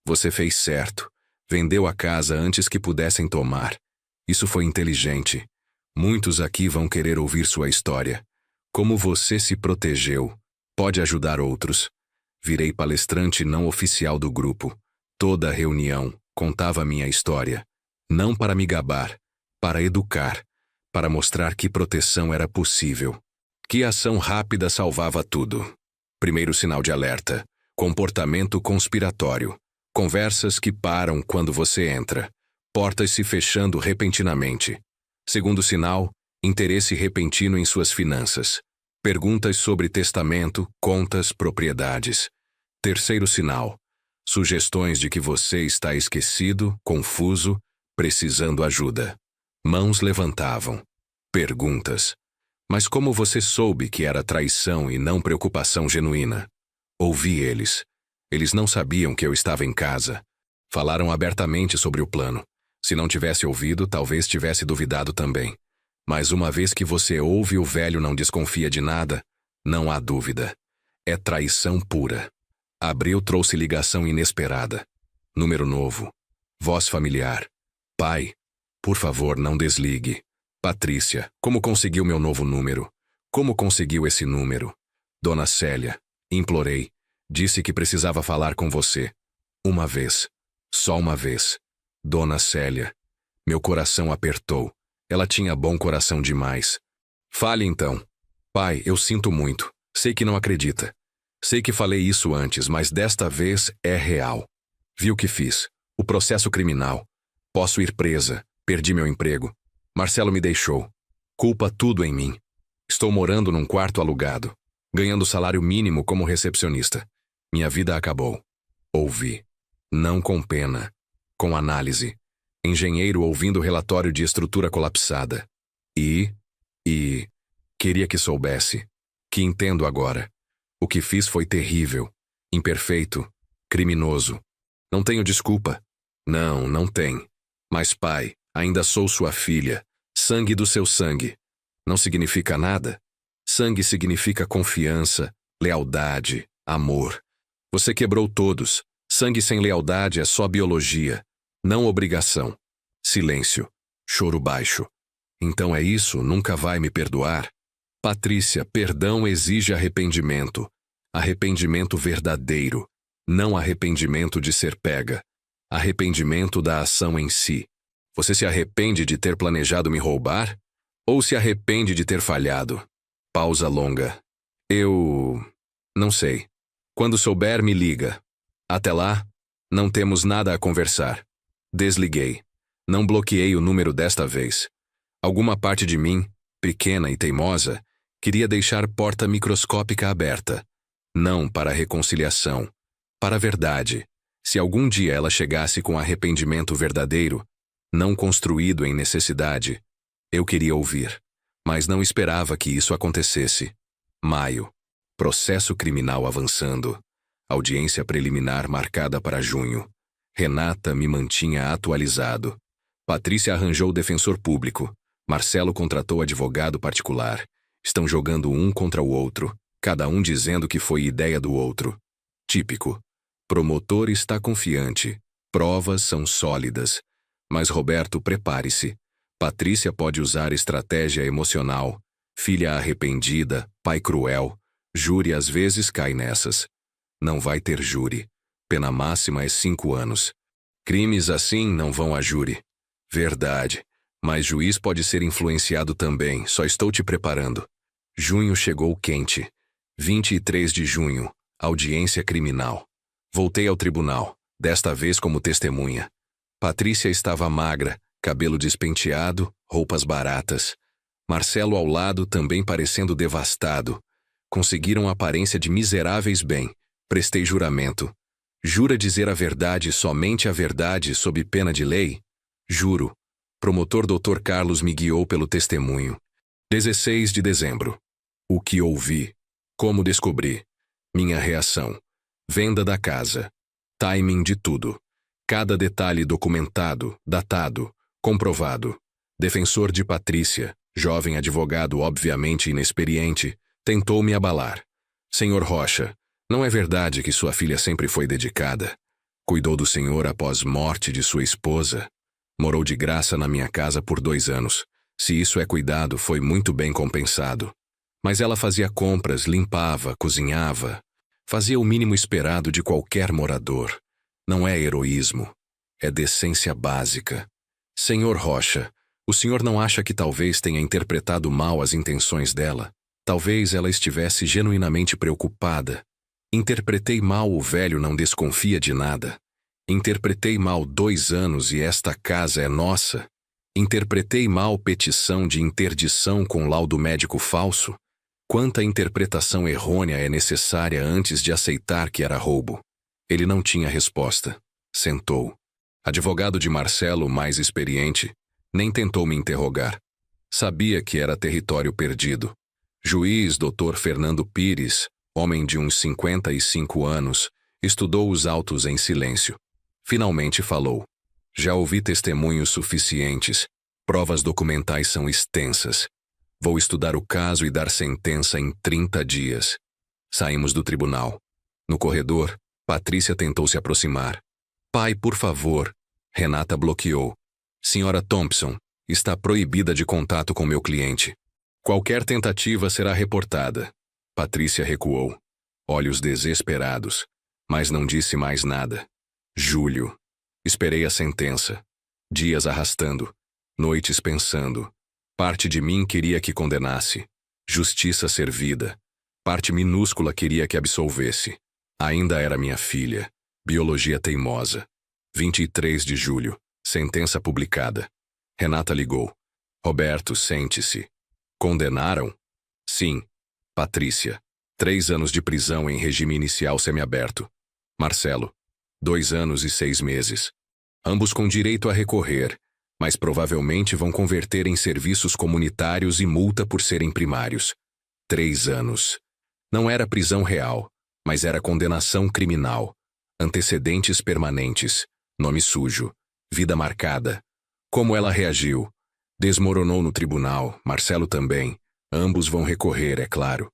Você fez certo. Vendeu a casa antes que pudessem tomar. Isso foi inteligente. Muitos aqui vão querer ouvir sua história. Como você se protegeu. Pode ajudar outros. Virei palestrante não oficial do grupo. Toda reunião contava minha história. Não para me gabar, para educar, para mostrar que proteção era possível. Que ação rápida salvava tudo. Primeiro sinal de alerta. Comportamento conspiratório. Conversas que param quando você entra. Portas se fechando repentinamente. Segundo sinal, interesse repentino em suas finanças. Perguntas sobre testamento, contas, propriedades. Terceiro sinal. Sugestões de que você está esquecido, confuso, precisando ajuda. Mãos levantavam. Perguntas. Mas como você soube que era traição e não preocupação genuína? Ouvi eles. Eles não sabiam que eu estava em casa. Falaram abertamente sobre o plano. Se não tivesse ouvido, talvez tivesse duvidado também. Mas uma vez que você ouve, o velho não desconfia de nada, não há dúvida. É traição pura. Abril trouxe ligação inesperada. Número novo. Voz familiar. Pai, por favor, não desligue. Patrícia, como conseguiu meu novo número? Como conseguiu esse número? Dona Célia, implorei. Disse que precisava falar com você. Uma vez. Só uma vez. Dona Célia. Meu coração apertou. Ela tinha bom coração demais. Fale então. Pai, eu sinto muito. Sei que não acredita. Sei que falei isso antes, mas desta vez é real. Vi o que fiz. O processo criminal. Posso ir presa. Perdi meu emprego. Marcelo me deixou. Culpa tudo em mim. Estou morando num quarto alugado. Ganhando salário mínimo como recepcionista. Minha vida acabou. Ouvi. Não com pena. Com análise. Engenheiro ouvindo relatório de estrutura colapsada. E queria que soubesse. Que entendo agora. O que fiz foi terrível. Imperfeito. Criminoso. Não tenho desculpa. Não, não tem. Mas pai, ainda sou sua filha. Sangue do seu sangue. Não significa nada? Sangue significa confiança, lealdade, amor. Você quebrou todos. Sangue sem lealdade é só biologia. Não obrigação. Silêncio. Choro baixo. Então é isso? Nunca vai me perdoar? Patrícia, perdão exige arrependimento. Arrependimento verdadeiro. Não arrependimento de ser pega. Arrependimento da ação em si. Você se arrepende de ter planejado me roubar? Ou se arrepende de ter falhado? Pausa longa. Não sei. Quando souber, me liga. Até lá, não temos nada a conversar. Desliguei. Não bloqueei o número desta vez. Alguma parte de mim, pequena e teimosa, queria deixar porta microscópica aberta. Não para a reconciliação, para a verdade. Se algum dia ela chegasse com arrependimento verdadeiro, não construído em necessidade, eu queria ouvir. Mas não esperava que isso acontecesse. Maio. Processo criminal avançando. Audiência preliminar marcada para junho. Renata me mantinha atualizado. Patrícia arranjou defensor público. Marcelo contratou advogado particular. Estão jogando um contra o outro, cada um dizendo que foi ideia do outro. Típico. Promotor está confiante. Provas são sólidas. Mas Roberto, prepare-se. Patrícia pode usar estratégia emocional. Filha arrependida, pai cruel. Júri às vezes cai nessas. Não vai ter júri. Pena máxima é 5 anos. Crimes assim não vão a júri. Verdade. Mas juiz pode ser influenciado também, só estou te preparando. Junho chegou quente. 23 de junho, audiência criminal. Voltei ao tribunal, desta vez como testemunha. Patrícia estava magra, cabelo despenteado, roupas baratas. Marcelo ao lado também parecendo devastado. Conseguiram aparência de miseráveis bem. Prestei juramento. Jura dizer a verdade, somente a verdade, sob pena de lei? Juro. Promotor Dr. Carlos me guiou pelo testemunho. 16 de dezembro. O que ouvi? Como descobri? Minha reação. Venda da casa. Timing de tudo. Cada detalhe documentado, datado, comprovado. Defensor de Patrícia, jovem advogado obviamente inexperiente, tentou me abalar. Senhor Rocha, não é verdade que sua filha sempre foi dedicada? Cuidou do senhor após morte de sua esposa? Morou de graça na minha casa por 2 anos. Se isso é cuidado, foi muito bem compensado. Mas ela fazia compras, limpava, cozinhava. Fazia o mínimo esperado de qualquer morador. Não é heroísmo. É decência básica. Senhor Rocha, o senhor não acha que talvez tenha interpretado mal as intenções dela? Talvez ela estivesse genuinamente preocupada. Interpretei mal, o velho não desconfia de nada. Interpretei mal 2 anos e esta casa é nossa. Interpretei mal petição de interdição com laudo médico falso. Quanta interpretação errônea é necessária antes de aceitar que era roubo? Ele não tinha resposta. Sentou. Advogado de Marcelo, mais experiente, nem tentou me interrogar. Sabia que era território perdido. Juiz Dr. Fernando Pires, homem de uns 55 anos, estudou os autos em silêncio. Finalmente falou. Já ouvi testemunhos suficientes. Provas documentais são extensas. Vou estudar o caso e dar sentença em 30 dias. Saímos do tribunal. No corredor, Patrícia tentou se aproximar. Pai, por favor. Renata bloqueou. Senhora Thompson, está proibida de contato com meu cliente. Qualquer tentativa será reportada. Patrícia recuou. Olhos desesperados. Mas não disse mais nada. Júlio. Esperei a sentença. Dias arrastando. Noites pensando. Parte de mim queria que condenasse. Justiça servida. Parte minúscula queria que absolvesse. Ainda era minha filha. Biologia teimosa. 23 de julho. Sentença publicada. Renata ligou. Roberto, sente-se. Condenaram? Sim. Patrícia. 3 anos de prisão em regime inicial semiaberto. Marcelo. 2 anos e 6 meses. Ambos com direito a recorrer, mas provavelmente vão converter em serviços comunitários e multa por serem primários. 3 anos. Não era prisão real, mas era condenação criminal. Antecedentes permanentes. Nome sujo. Vida marcada. Como ela reagiu? Desmoronou no tribunal, Marcelo também. Ambos vão recorrer, é claro.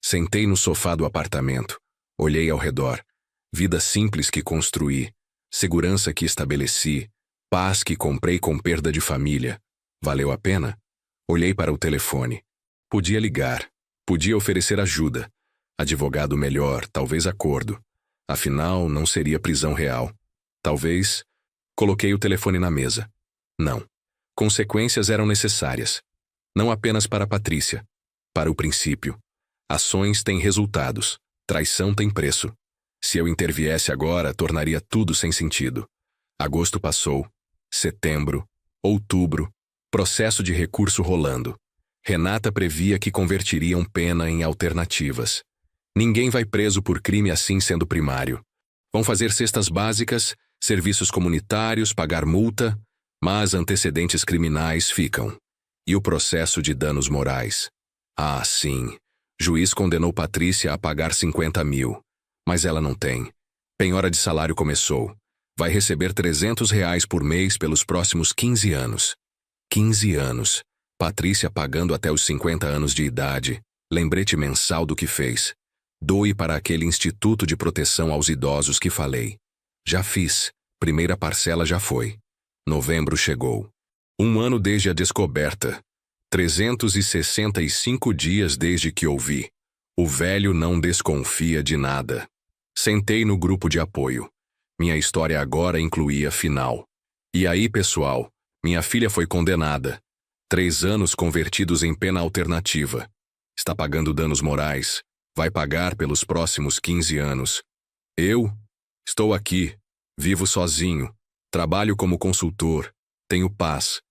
Sentei no sofá do apartamento. Olhei ao redor. Vida simples que construí. Segurança que estabeleci. Paz que comprei com perda de família. Valeu a pena? Olhei para o telefone. Podia ligar. Podia oferecer ajuda. Advogado melhor, talvez acordo. Afinal, não seria prisão real. Talvez. Coloquei o telefone na mesa. Não. Consequências eram necessárias. Não apenas para Patrícia. Para o princípio. Ações têm resultados. Traição tem preço. Se eu interviesse agora, tornaria tudo sem sentido. Agosto passou. Setembro. Outubro. Processo de recurso rolando. Renata previa que convertiriam pena em alternativas. Ninguém vai preso por crime assim sendo primário. Vão fazer cestas básicas, serviços comunitários, pagar multa, mas antecedentes criminais ficam. E o processo de danos morais? Ah, sim. Juiz condenou Patrícia a pagar 50 mil. Mas ela não tem. Penhora de salário começou. Vai receber R$ 300 por mês pelos próximos 15 anos. 15 anos. Patrícia pagando até os 50 anos de idade. Lembrete mensal do que fez. Doe para aquele Instituto de Proteção aos Idosos que falei. Já fiz. Primeira parcela já foi. Novembro chegou. 1 ano desde a descoberta. 365 dias desde que ouvi. O velho não desconfia de nada. Sentei no grupo de apoio. Minha história agora incluía final. E aí, pessoal, minha filha foi condenada. 3 anos convertidos em pena alternativa. Está pagando danos morais. Vai pagar pelos próximos 15 anos. Eu? Estou aqui. Vivo sozinho. Trabalho como consultor. Tenho paz.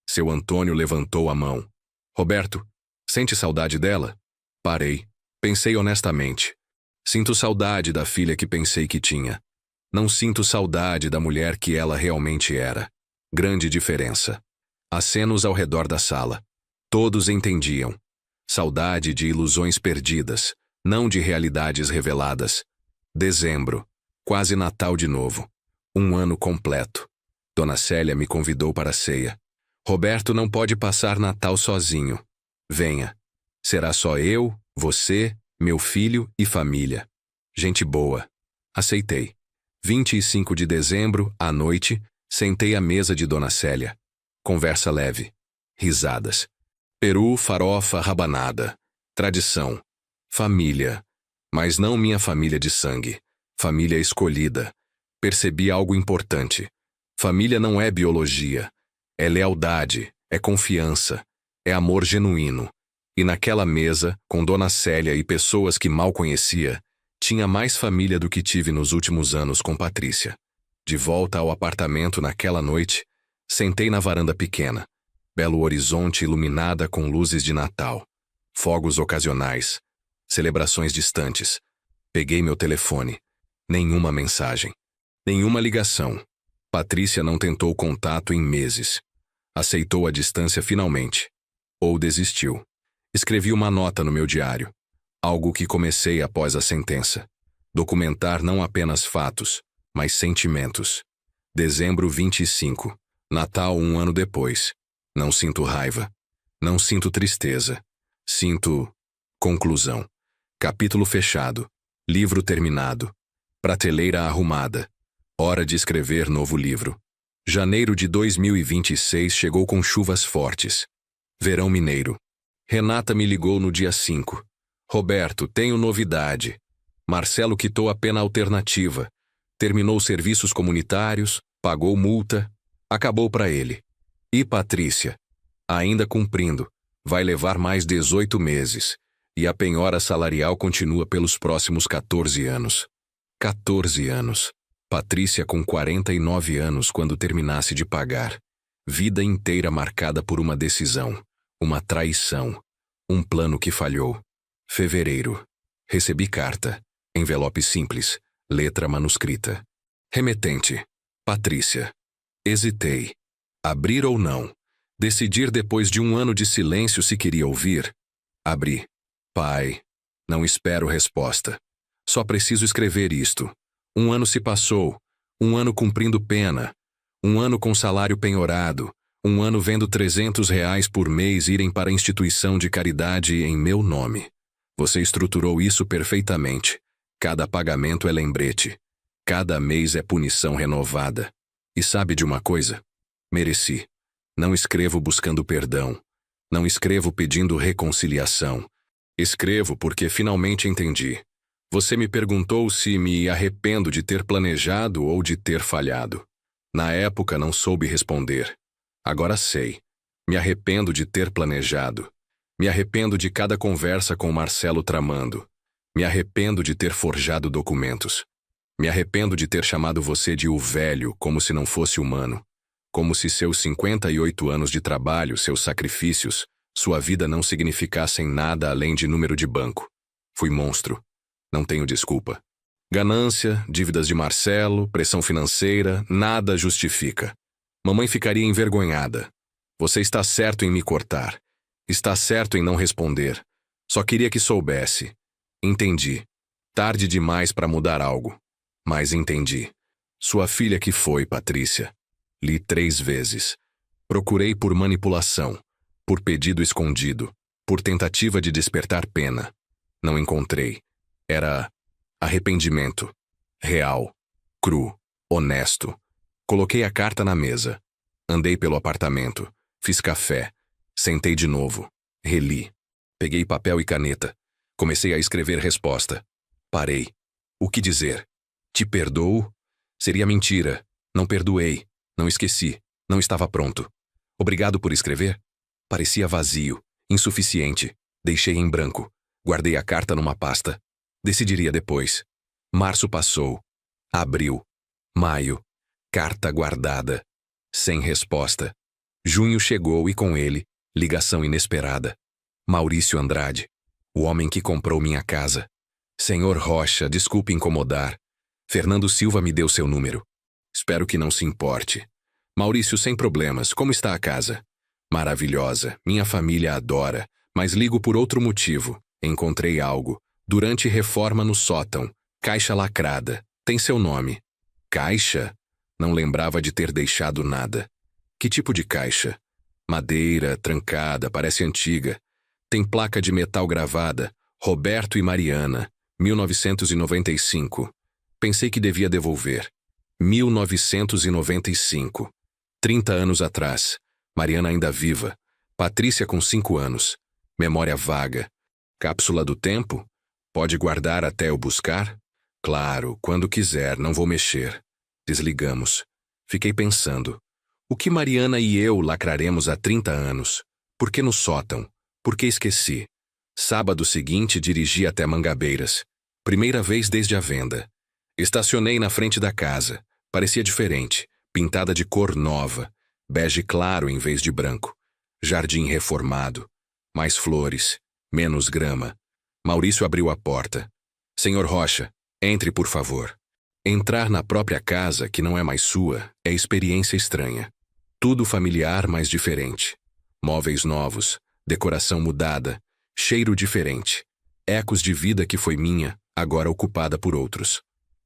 Seu Antônio levantou a mão. Roberto, sente saudade dela? Parei. Pensei honestamente. Sinto saudade da filha que pensei que tinha. Não sinto saudade da mulher que ela realmente era. Grande diferença. Acenos ao redor da sala. Todos entendiam. Saudade de ilusões perdidas. não de realidades reveladas. Dezembro, quase Natal de novo. Um ano completo. Dona Célia me convidou para a ceia. Roberto não pode passar Natal sozinho. Venha. Será só eu, você, meu filho e família. Gente boa. Aceitei. 25 de dezembro, à noite, sentei à mesa de Dona Célia. Conversa leve. Risadas. Peru, farofa, rabanada. Tradição. Família. Mas não minha família de sangue. Família escolhida. Percebi algo importante. Família não é biologia. É lealdade, é confiança, é amor genuíno. E naquela mesa, com Dona Célia e pessoas que mal conhecia, tinha mais família do que tive nos últimos anos com Patrícia. De volta ao apartamento naquela noite, sentei na varanda pequena. Belo horizonte iluminada com luzes de Natal. Fogos ocasionais. Celebrações distantes. Peguei meu telefone. Nenhuma mensagem. Nenhuma ligação. Patrícia não tentou contato em meses. Aceitou a distância finalmente. Ou desistiu. Escrevi uma nota no meu diário. Algo que comecei após a sentença. Documentar não apenas fatos, mas sentimentos. Dezembro 25. Natal 1 ano depois. Não sinto raiva. Não sinto tristeza. Sinto... conclusão. Capítulo fechado. Livro terminado. Prateleira arrumada. Hora de escrever novo livro. Janeiro de 2026 chegou com chuvas fortes. Verão mineiro. Renata me ligou no dia 5. Roberto, tenho novidade. Marcelo quitou a pena alternativa. Terminou serviços comunitários, pagou multa, acabou para ele. E Patrícia? Ainda cumprindo. Vai levar mais 18 meses. E a penhora salarial continua pelos próximos 14 anos. 14 anos. Patrícia com 49 anos quando terminasse de pagar. Vida inteira marcada por uma decisão, uma traição, um plano que falhou. Fevereiro. Recebi carta. Envelope simples, letra manuscrita. Remetente. Patrícia. Hesitei. Abrir ou não? Decidir depois de um ano de silêncio se queria ouvir. Abri. Pai. Não espero resposta. Só preciso escrever isto. Um ano se passou. Um ano cumprindo pena. Um ano com salário penhorado. Um ano vendo R$ 300 por mês irem para a instituição de caridade em meu nome. Você estruturou isso perfeitamente. Cada pagamento é lembrete. Cada mês é punição renovada. E sabe de uma coisa? Mereci. Não escrevo buscando perdão. Não escrevo pedindo reconciliação. Escrevo porque finalmente entendi. Você me perguntou se me arrependo de ter planejado ou de ter falhado. Na época não soube responder. Agora sei. Me arrependo de ter planejado. Me arrependo de cada conversa com Marcelo tramando. Me arrependo de ter forjado documentos. Me arrependo de ter chamado você de o velho como se não fosse humano. Como se seus 58 anos de trabalho, seus sacrifícios, sua vida não significassem nada além de número de banco. Fui monstro. Não tenho desculpa. Ganância, dívidas de Marcelo, pressão financeira, nada justifica. Mamãe ficaria envergonhada. Você está certo em me cortar. Está certo em não responder. Só queria que soubesse. Entendi. Tarde demais para mudar algo. Mas entendi. Sua filha que foi, Patrícia. Li 3 vezes. Procurei por manipulação, por pedido escondido, por tentativa de despertar pena. Não encontrei. Era arrependimento. Real. Cru. Honesto. Coloquei a carta na mesa. Andei pelo apartamento. Fiz café. Sentei de novo. Reli. Peguei papel e caneta. Comecei a escrever resposta. Parei. O que dizer? Te perdoo? Seria mentira. Não perdoei. Não esqueci. Não estava pronto. Obrigado por escrever? Parecia vazio. Insuficiente. Deixei em branco. Guardei a carta numa pasta. Decidiria depois. Março passou. Abril. Maio. Carta guardada. Sem resposta. Junho chegou e com ele, ligação inesperada. Maurício Andrade. O homem que comprou minha casa. Senhor Rocha, desculpe incomodar. Fernando Silva me deu seu número. Espero que não se importe. Maurício, sem problemas, como está a casa? Maravilhosa, minha família adora, mas ligo por outro motivo. Encontrei algo. Durante reforma no sótão. Caixa lacrada. Tem seu nome. Caixa? Não lembrava de ter deixado nada. Que tipo de caixa? Madeira, trancada, parece antiga. Tem placa de metal gravada. Roberto e Mariana, 1995. Pensei que devia devolver. 1995. 30 anos atrás. Mariana ainda viva. Patrícia com 5 anos. Memória vaga. Cápsula do tempo? Pode guardar até eu buscar? Claro, quando quiser, não vou mexer. Desligamos. Fiquei pensando. O que Mariana e eu lacraremos há 30 anos? Por que no sótão? Por que esqueci? Sábado seguinte dirigi até Mangabeiras. Primeira vez desde a venda. Estacionei na frente da casa. Parecia diferente. Pintada de cor nova. Bege claro em vez de branco. Jardim reformado. Mais flores. Menos grama. Maurício abriu a porta. Senhor Rocha, entre, por favor. Entrar na própria casa, que não é mais sua, é experiência estranha. Tudo familiar, mas diferente. Móveis novos, decoração mudada, cheiro diferente. Ecos de vida que foi minha, agora ocupada por outros.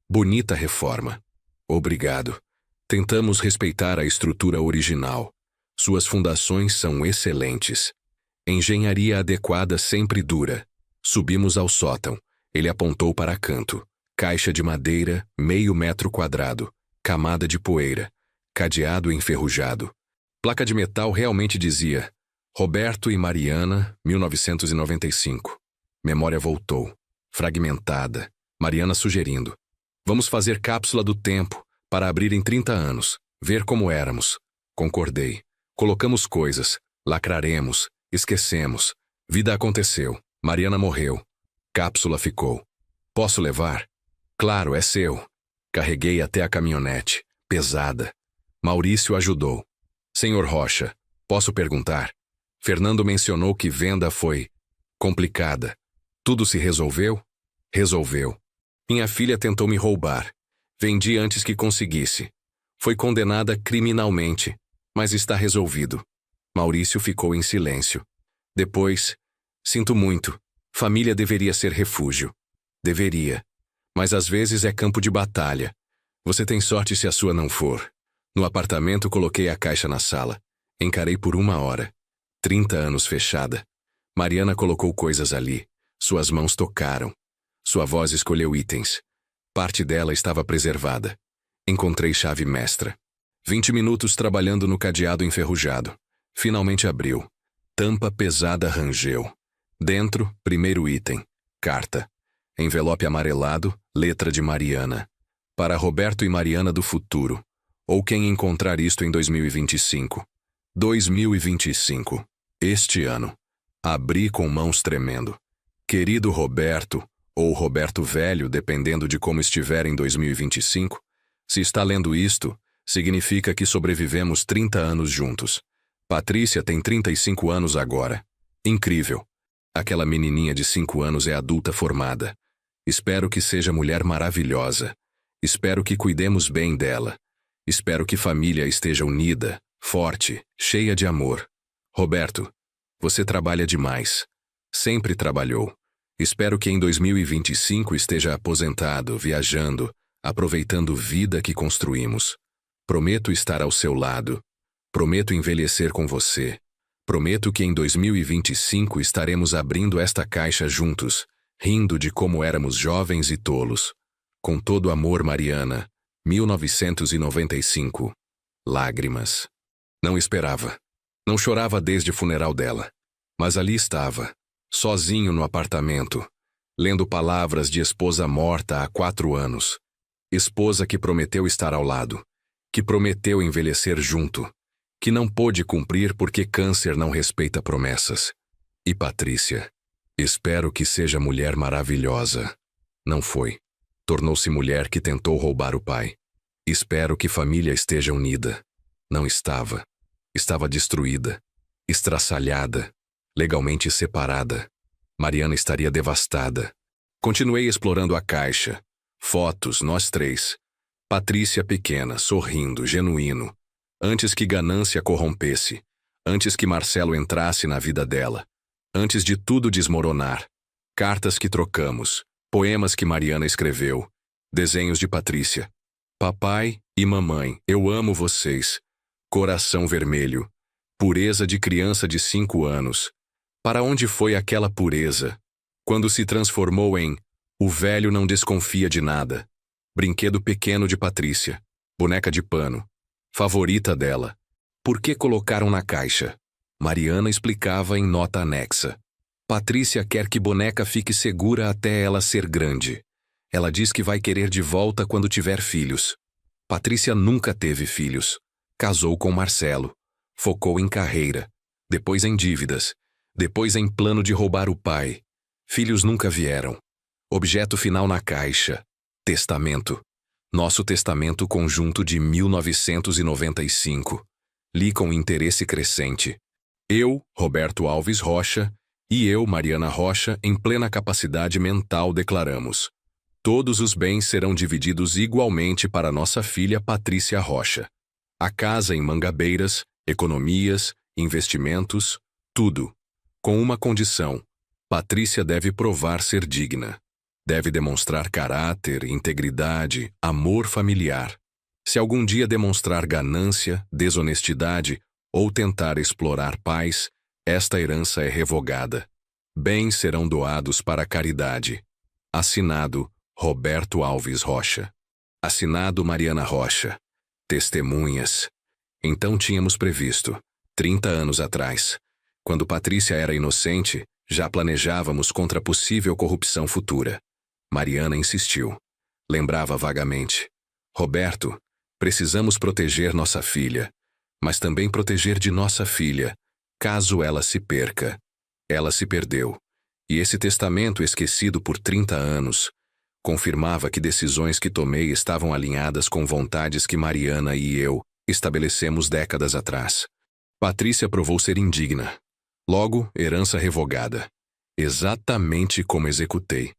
Bonita reforma. Obrigado. Tentamos respeitar a estrutura original. Suas fundações são excelentes. Engenharia adequada sempre dura. Subimos ao sótão. Ele apontou para canto. Caixa de madeira, meio metro quadrado. Camada de poeira. Cadeado enferrujado. Placa de metal realmente dizia: Roberto e Mariana, 1995. Memória voltou. Fragmentada. Mariana sugerindo: vamos fazer cápsula do tempo, para abrir em 30 anos. Ver como éramos. Concordei. Colocamos coisas. Lacraremos. Esquecemos. Vida aconteceu. Mariana morreu. Cápsula ficou. Posso levar? Claro, é seu. Carreguei até a caminhonete. Pesada. Maurício ajudou. Senhor Rocha, posso perguntar? Fernando mencionou que venda foi complicada. Tudo se resolveu? Resolveu. Minha filha tentou me roubar. Vendi antes que conseguisse. Foi condenada criminalmente, mas está resolvido. Maurício ficou em silêncio. Depois, sinto muito. Família deveria ser refúgio. Deveria. Mas às vezes é campo de batalha. Você tem sorte se a sua não for. No apartamento coloquei a caixa na sala. Encarei por 1 hora. 30 anos fechada. Mariana colocou coisas ali. Suas mãos tocaram. Sua voz escolheu itens. Parte dela estava preservada. Encontrei chave mestra. 20 minutos trabalhando no cadeado enferrujado. Finalmente abriu. Tampa pesada rangeu. Dentro, primeiro item. Carta. Envelope amarelado, letra de Mariana. Para Roberto e Mariana do futuro. Ou quem encontrar isto em 2025. 2025. Este ano. Abri com mãos tremendo. Querido Roberto, ou Roberto Velho, dependendo de como estiver em 2025, se está lendo isto, significa que sobrevivemos 30 anos juntos. Patrícia tem 35 anos agora. Incrível. Aquela menininha de 5 anos é adulta formada. Espero que seja mulher maravilhosa. Espero que cuidemos bem dela. Espero que família esteja unida, forte, cheia de amor. Roberto, você trabalha demais. Sempre trabalhou. Espero que em 2025 esteja aposentado, viajando, aproveitando vida que construímos. Prometo estar ao seu lado. Prometo envelhecer com você. Prometo que em 2025 estaremos abrindo esta caixa juntos, rindo de como éramos jovens e tolos. Com todo amor, Mariana, 1995. Lágrimas. Não esperava. Não chorava desde o funeral dela. Mas ali estava, sozinho no apartamento, lendo palavras de esposa morta há 4 anos. Esposa que prometeu estar ao lado, que prometeu envelhecer junto, que não pôde cumprir porque câncer não respeita promessas. E Patrícia, espero que seja mulher maravilhosa. Não foi. Tornou-se mulher que tentou roubar o pai. Espero que família esteja unida. Não estava. Estava destruída, estraçalhada, legalmente separada. Mariana estaria devastada. Continuei explorando a caixa. Fotos, nós 3. Patrícia pequena, sorrindo, genuíno. Antes que ganância corrompesse. Antes que Marcelo entrasse na vida dela. Antes de tudo desmoronar. Cartas que trocamos, poemas que Mariana escreveu, desenhos de Patrícia. Papai e mamãe, eu amo vocês. Coração vermelho. Pureza de criança de 5 anos. Para onde foi aquela pureza? Quando se transformou em o velho não desconfia de nada. Brinquedo pequeno de Patrícia. Boneca de pano. Favorita dela. Por que colocaram na caixa? Mariana explicava em nota anexa. Patrícia quer que boneca fique segura até ela ser grande. Ela diz que vai querer de volta quando tiver filhos. Patrícia nunca teve filhos. Casou com Marcelo. Focou em carreira. Depois em dívidas. Depois em plano de roubar o pai. Filhos nunca vieram. Objeto final na caixa. Testamento. Nosso testamento conjunto de 1995. Li com interesse crescente. Eu, Roberto Alves Rocha, e eu, Mariana Rocha, em plena capacidade mental, declaramos: todos os bens serão divididos igualmente para nossa filha Patrícia Rocha. A casa em Mangabeiras, economias, investimentos, tudo. Com uma condição: Patrícia deve provar ser digna. Deve demonstrar caráter, integridade, amor familiar. Se algum dia demonstrar ganância, desonestidade ou tentar explorar pais, esta herança é revogada. Bens serão doados para a caridade. Assinado Roberto Alves Rocha. Assinado Mariana Rocha. Testemunhas. Então tínhamos previsto, 30 anos atrás, quando Patrícia era inocente, já planejávamos contra possível corrupção futura. Mariana insistiu. Lembrava vagamente. Roberto, precisamos proteger nossa filha, mas também proteger de nossa filha, caso ela se perca. Ela se perdeu, e esse testamento esquecido por 30 anos confirmava que decisões que tomei estavam alinhadas com vontades que Mariana e eu estabelecemos décadas atrás. Patrícia provou ser indigna. Logo, herança revogada. Exatamente como executei.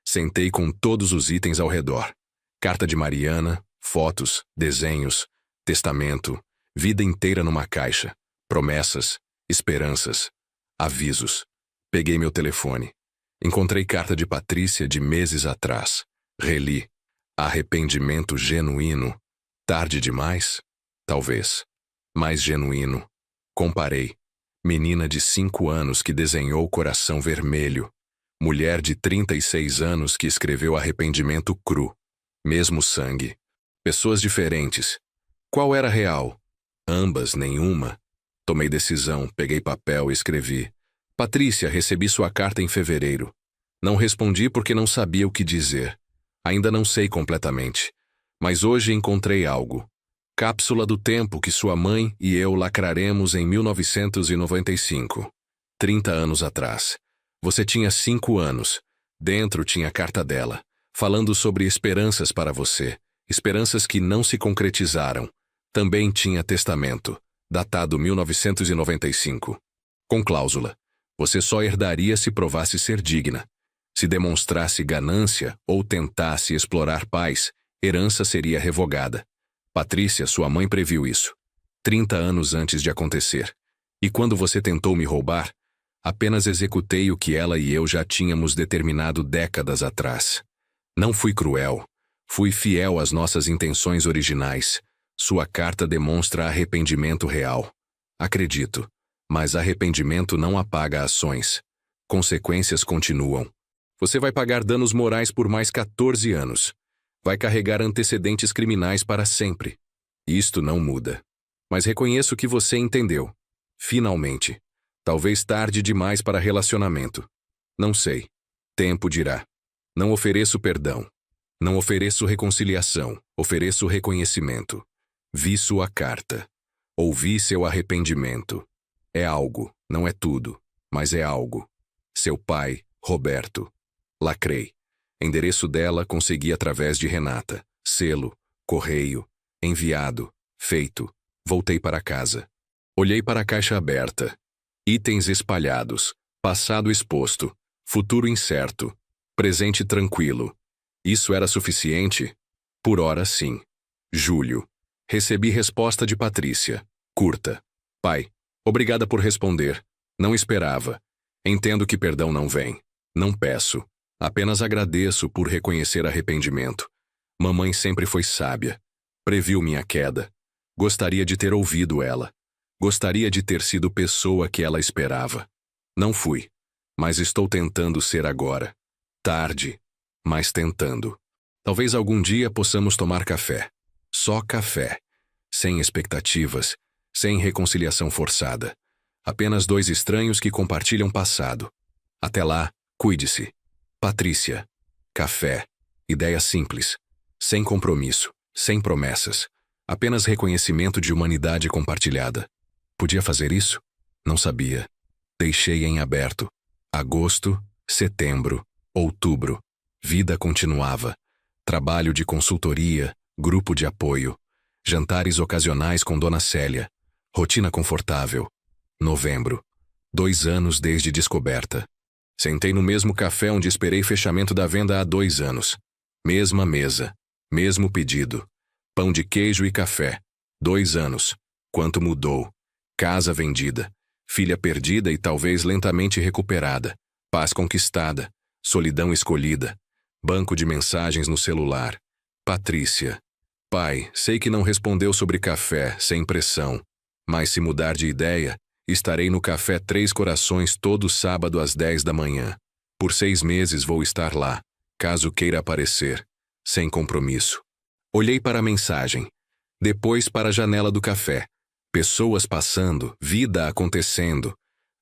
Sentei com todos os itens ao redor. Carta de Mariana, fotos, desenhos, testamento, vida inteira numa caixa, promessas, esperanças, avisos. Peguei meu telefone. Encontrei carta de Patrícia de meses atrás. Reli. Arrependimento genuíno. Tarde demais? Talvez. Mas genuíno. Comparei. Menina de 5 anos que desenhou coração vermelho. Mulher de 36 anos que escreveu arrependimento cru. Mesmo sangue. Pessoas diferentes. Qual era real? Ambas, nenhuma. Tomei decisão, peguei papel e escrevi. Patrícia, recebi sua carta em fevereiro. Não respondi porque não sabia o que dizer. Ainda não sei completamente. Mas hoje encontrei algo. Cápsula do tempo que sua mãe e eu lacraremos em 1995. 30 anos atrás. Você tinha 5 anos. Dentro tinha a carta dela, falando sobre esperanças para você. Esperanças que não se concretizaram. Também tinha testamento, datado 1995. Com cláusula. Você só herdaria se provasse ser digna. Se demonstrasse ganância ou tentasse explorar pais, herança seria revogada. Patrícia, sua mãe, previu isso. 30 anos antes de acontecer. E quando você tentou me roubar, apenas executei o que ela e eu já tínhamos determinado décadas atrás. Não fui cruel. Fui fiel às nossas intenções originais. Sua carta demonstra arrependimento real. Acredito. Mas arrependimento não apaga ações. Consequências continuam. Você vai pagar danos morais por mais 14 anos. Vai carregar antecedentes criminais para sempre. Isto não muda. Mas reconheço que você entendeu. Finalmente. Talvez tarde demais para relacionamento. Não sei. Tempo dirá. Não ofereço perdão. Não ofereço reconciliação. Ofereço reconhecimento. Vi sua carta. Ouvi seu arrependimento. É algo, não é tudo, mas é algo. Seu pai, Roberto. Lacrei. Endereço dela consegui através de Renata. Selo, correio, enviado, feito. Voltei para casa. Olhei para a caixa aberta. Itens espalhados. Passado exposto. Futuro incerto. Presente tranquilo. Isso era suficiente? Por ora, sim. Julho. Recebi resposta de Patrícia. Curta. Pai. Obrigada por responder. Não esperava. Entendo que perdão não vem. Não peço. Apenas agradeço por reconhecer arrependimento. Mamãe sempre foi sábia. Previu minha queda. Gostaria de ter ouvido ela. Gostaria de ter sido pessoa que ela esperava. Não fui. Mas estou tentando ser agora. Tarde, mas tentando. Talvez algum dia possamos tomar café. Só café. Sem expectativas, sem reconciliação forçada. Apenas dois estranhos que compartilham passado. Até lá, cuide-se. Patrícia. Café. Ideia simples. Sem compromisso, sem promessas. Apenas reconhecimento de humanidade compartilhada. Podia fazer isso? Não sabia. Deixei em aberto. Agosto, setembro, outubro. Vida continuava. Trabalho de consultoria, grupo de apoio. Jantares ocasionais com Dona Célia. Rotina confortável. Novembro. 2 anos desde descoberta. Sentei no mesmo café onde esperei fechamento da venda há 2 anos. Mesma mesa. Mesmo pedido. Pão de queijo e café. 2 anos. Quanto mudou. Casa vendida. Filha perdida e talvez lentamente recuperada. Paz conquistada. Solidão escolhida. Banco de mensagens no celular. Patrícia. Pai, sei que não respondeu sobre café, sem pressão. Mas se mudar de ideia, estarei no Café Três Corações todo sábado às 10 da manhã. Por 6 meses vou estar lá, caso queira aparecer. Sem compromisso. Olhei para a mensagem. Depois para a janela do café. Pessoas passando, vida acontecendo.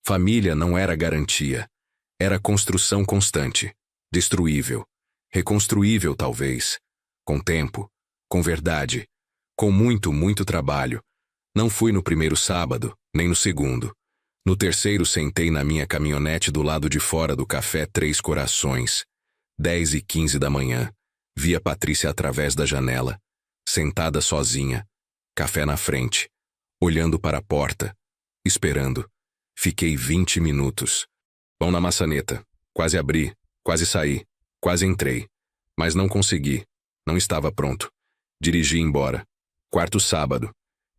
Família não era garantia. Era construção constante. Destruível. Reconstruível, talvez. Com tempo. Com verdade. Com muito trabalho. Não fui no primeiro sábado, nem no segundo. No terceiro sentei na minha caminhonete do lado de fora do Café Três Corações. 10h15 da manhã. Vi a Patrícia através da janela. Sentada sozinha. Café na frente. Olhando para a porta. Esperando. Fiquei 20 minutos. Mão na maçaneta. Quase abri. Quase saí. Quase entrei. Mas não consegui. Não estava pronto. Dirigi embora. Quarto sábado.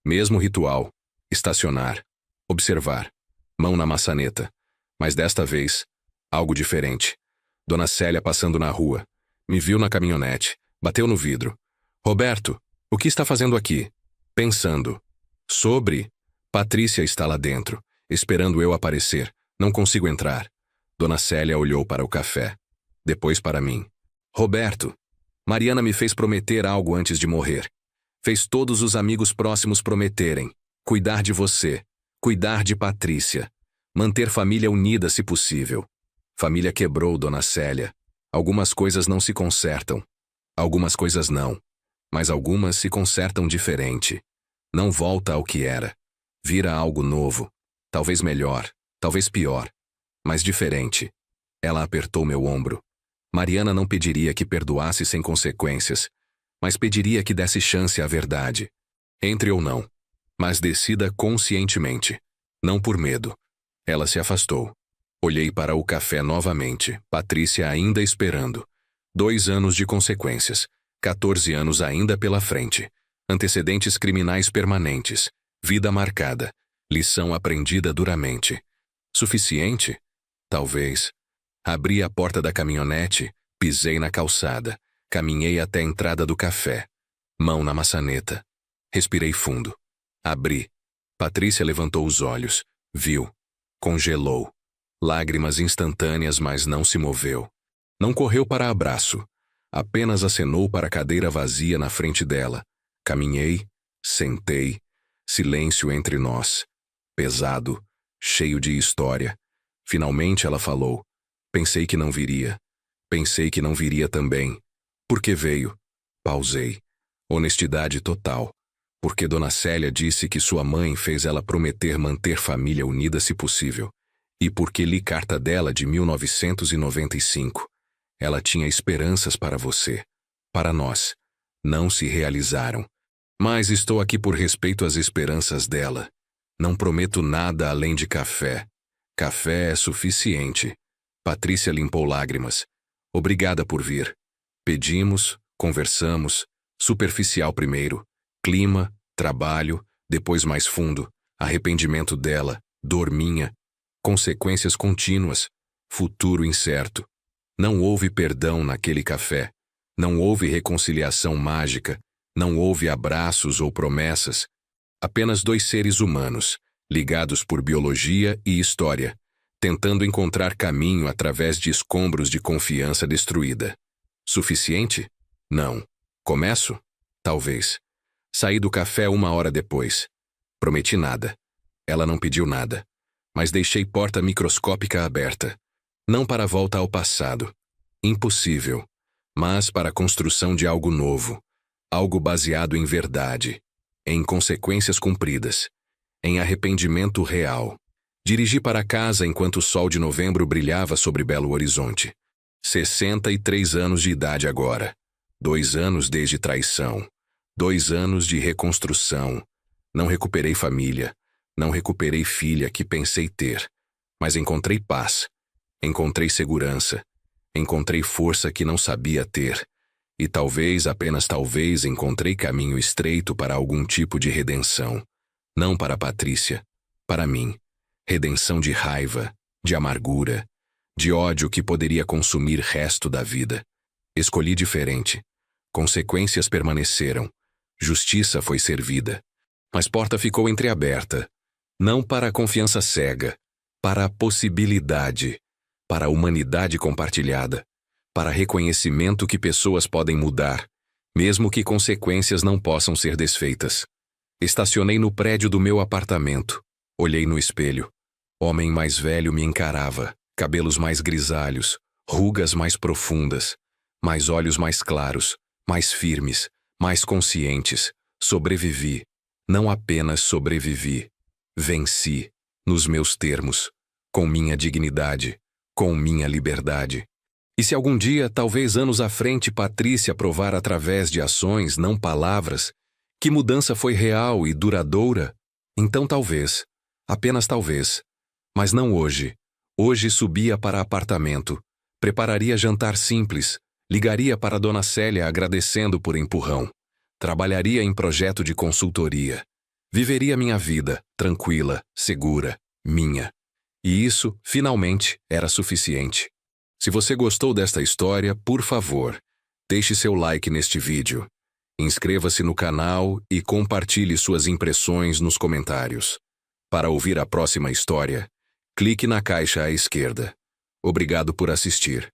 Mesmo ritual. Estacionar. Observar. Mão na maçaneta. Mas desta vez, algo diferente. Dona Célia passando na rua. Me viu na caminhonete. Bateu no vidro. Roberto, o que está fazendo aqui? Pensando. Sobre. Patrícia está lá dentro, esperando eu aparecer. Não consigo entrar. Dona Célia olhou para o café. Depois para mim. Roberto. Mariana me fez prometer algo antes de morrer. Fez todos os amigos próximos prometerem. Cuidar de você. Cuidar de Patrícia. Manter família unida se possível. Família quebrou, Dona Célia. Algumas coisas não se consertam. Algumas coisas não. Mas algumas se consertam diferente. Não volta ao que era. Vira algo novo. Talvez melhor. Talvez pior. Mas diferente. Ela apertou meu ombro. Mariana não pediria que perdoasse sem consequências, mas pediria que desse chance à verdade. Entre ou não. Mas decida conscientemente. Não por medo. Ela se afastou. Olhei para o café novamente, Patrícia ainda esperando. 2 anos de consequências. 14 anos ainda pela frente. Antecedentes criminais permanentes. Vida marcada. Lição aprendida duramente. Suficiente? Talvez. Abri a porta da caminhonete, pisei na calçada, caminhei até a entrada do café. Mão na maçaneta. Respirei fundo. Abri. Patrícia levantou os olhos. Viu. Congelou. Lágrimas instantâneas, mas não se moveu. Não correu para abraço. Apenas acenou para a cadeira vazia na frente dela. Caminhei, sentei. Silêncio entre nós. Pesado, cheio de história. Finalmente ela falou. Pensei que não viria. Pensei que não viria também. Por que veio? Pausei. Honestidade total. Porque Dona Célia disse que sua mãe fez ela prometer manter família unida se possível. E porque li carta dela de 1995. Ela tinha esperanças para você. Para nós. Não se realizaram. Mas estou aqui por respeito às esperanças dela. Não prometo nada além de café. Café é suficiente. Patrícia limpou lágrimas. Obrigada por vir. Pedimos, conversamos. Superficial primeiro. Clima, trabalho, depois mais fundo. Arrependimento dela, dor minha. Consequências contínuas. futuro incerto. Não houve perdão naquele café. Não houve reconciliação mágica. Não houve abraços ou promessas. Apenas dois seres humanos, ligados por biologia e história, tentando encontrar caminho através de escombros de confiança destruída. Suficiente? Não. Começo? Talvez. Saí do café 1 hora depois. Prometi nada. Ela não pediu nada. Mas deixei porta microscópica aberta. Não para a volta ao passado. Impossível. Mas para a construção de algo novo. Algo baseado em verdade. Em consequências cumpridas. Em arrependimento real. Dirigi para casa enquanto o sol de novembro brilhava sobre Belo Horizonte. 63 anos de idade agora. 2 anos desde traição. 2 anos de reconstrução. Não recuperei família. Não recuperei filha que pensei ter. Mas encontrei paz. Encontrei segurança. Encontrei força que não sabia ter. E talvez, apenas talvez, encontrei caminho estreito para algum tipo de redenção. Não para Patrícia. Para mim. Redenção de raiva, de amargura, de ódio que poderia consumir resto da vida. Escolhi diferente. Consequências permaneceram. Justiça foi servida. Mas porta ficou entreaberta. Não para a confiança cega, para a possibilidade, para a humanidade compartilhada, para reconhecimento que pessoas podem mudar, mesmo que consequências não possam ser desfeitas. Estacionei no prédio do meu apartamento. Olhei no espelho. Homem mais velho me encarava, cabelos mais grisalhos, rugas mais profundas, mais olhos mais claros, mais firmes, mais conscientes. Sobrevivi. Não apenas sobrevivi. Venci, nos meus termos, com minha dignidade, com minha liberdade. E se algum dia, talvez anos à frente, Patrícia provar através de ações, não palavras, que mudança foi real e duradoura, então talvez, apenas talvez, mas não hoje. Hoje subia para apartamento, prepararia jantar simples, ligaria para Dona Célia agradecendo por empurrão, trabalharia em projeto de consultoria. Viveria minha vida, tranquila, segura, minha. E isso, finalmente, era suficiente. Se você gostou desta história, por favor, deixe seu like neste vídeo. Inscreva-se no canal e compartilhe suas impressões nos comentários. Para ouvir a próxima história, clique na caixa à esquerda. Obrigado por assistir.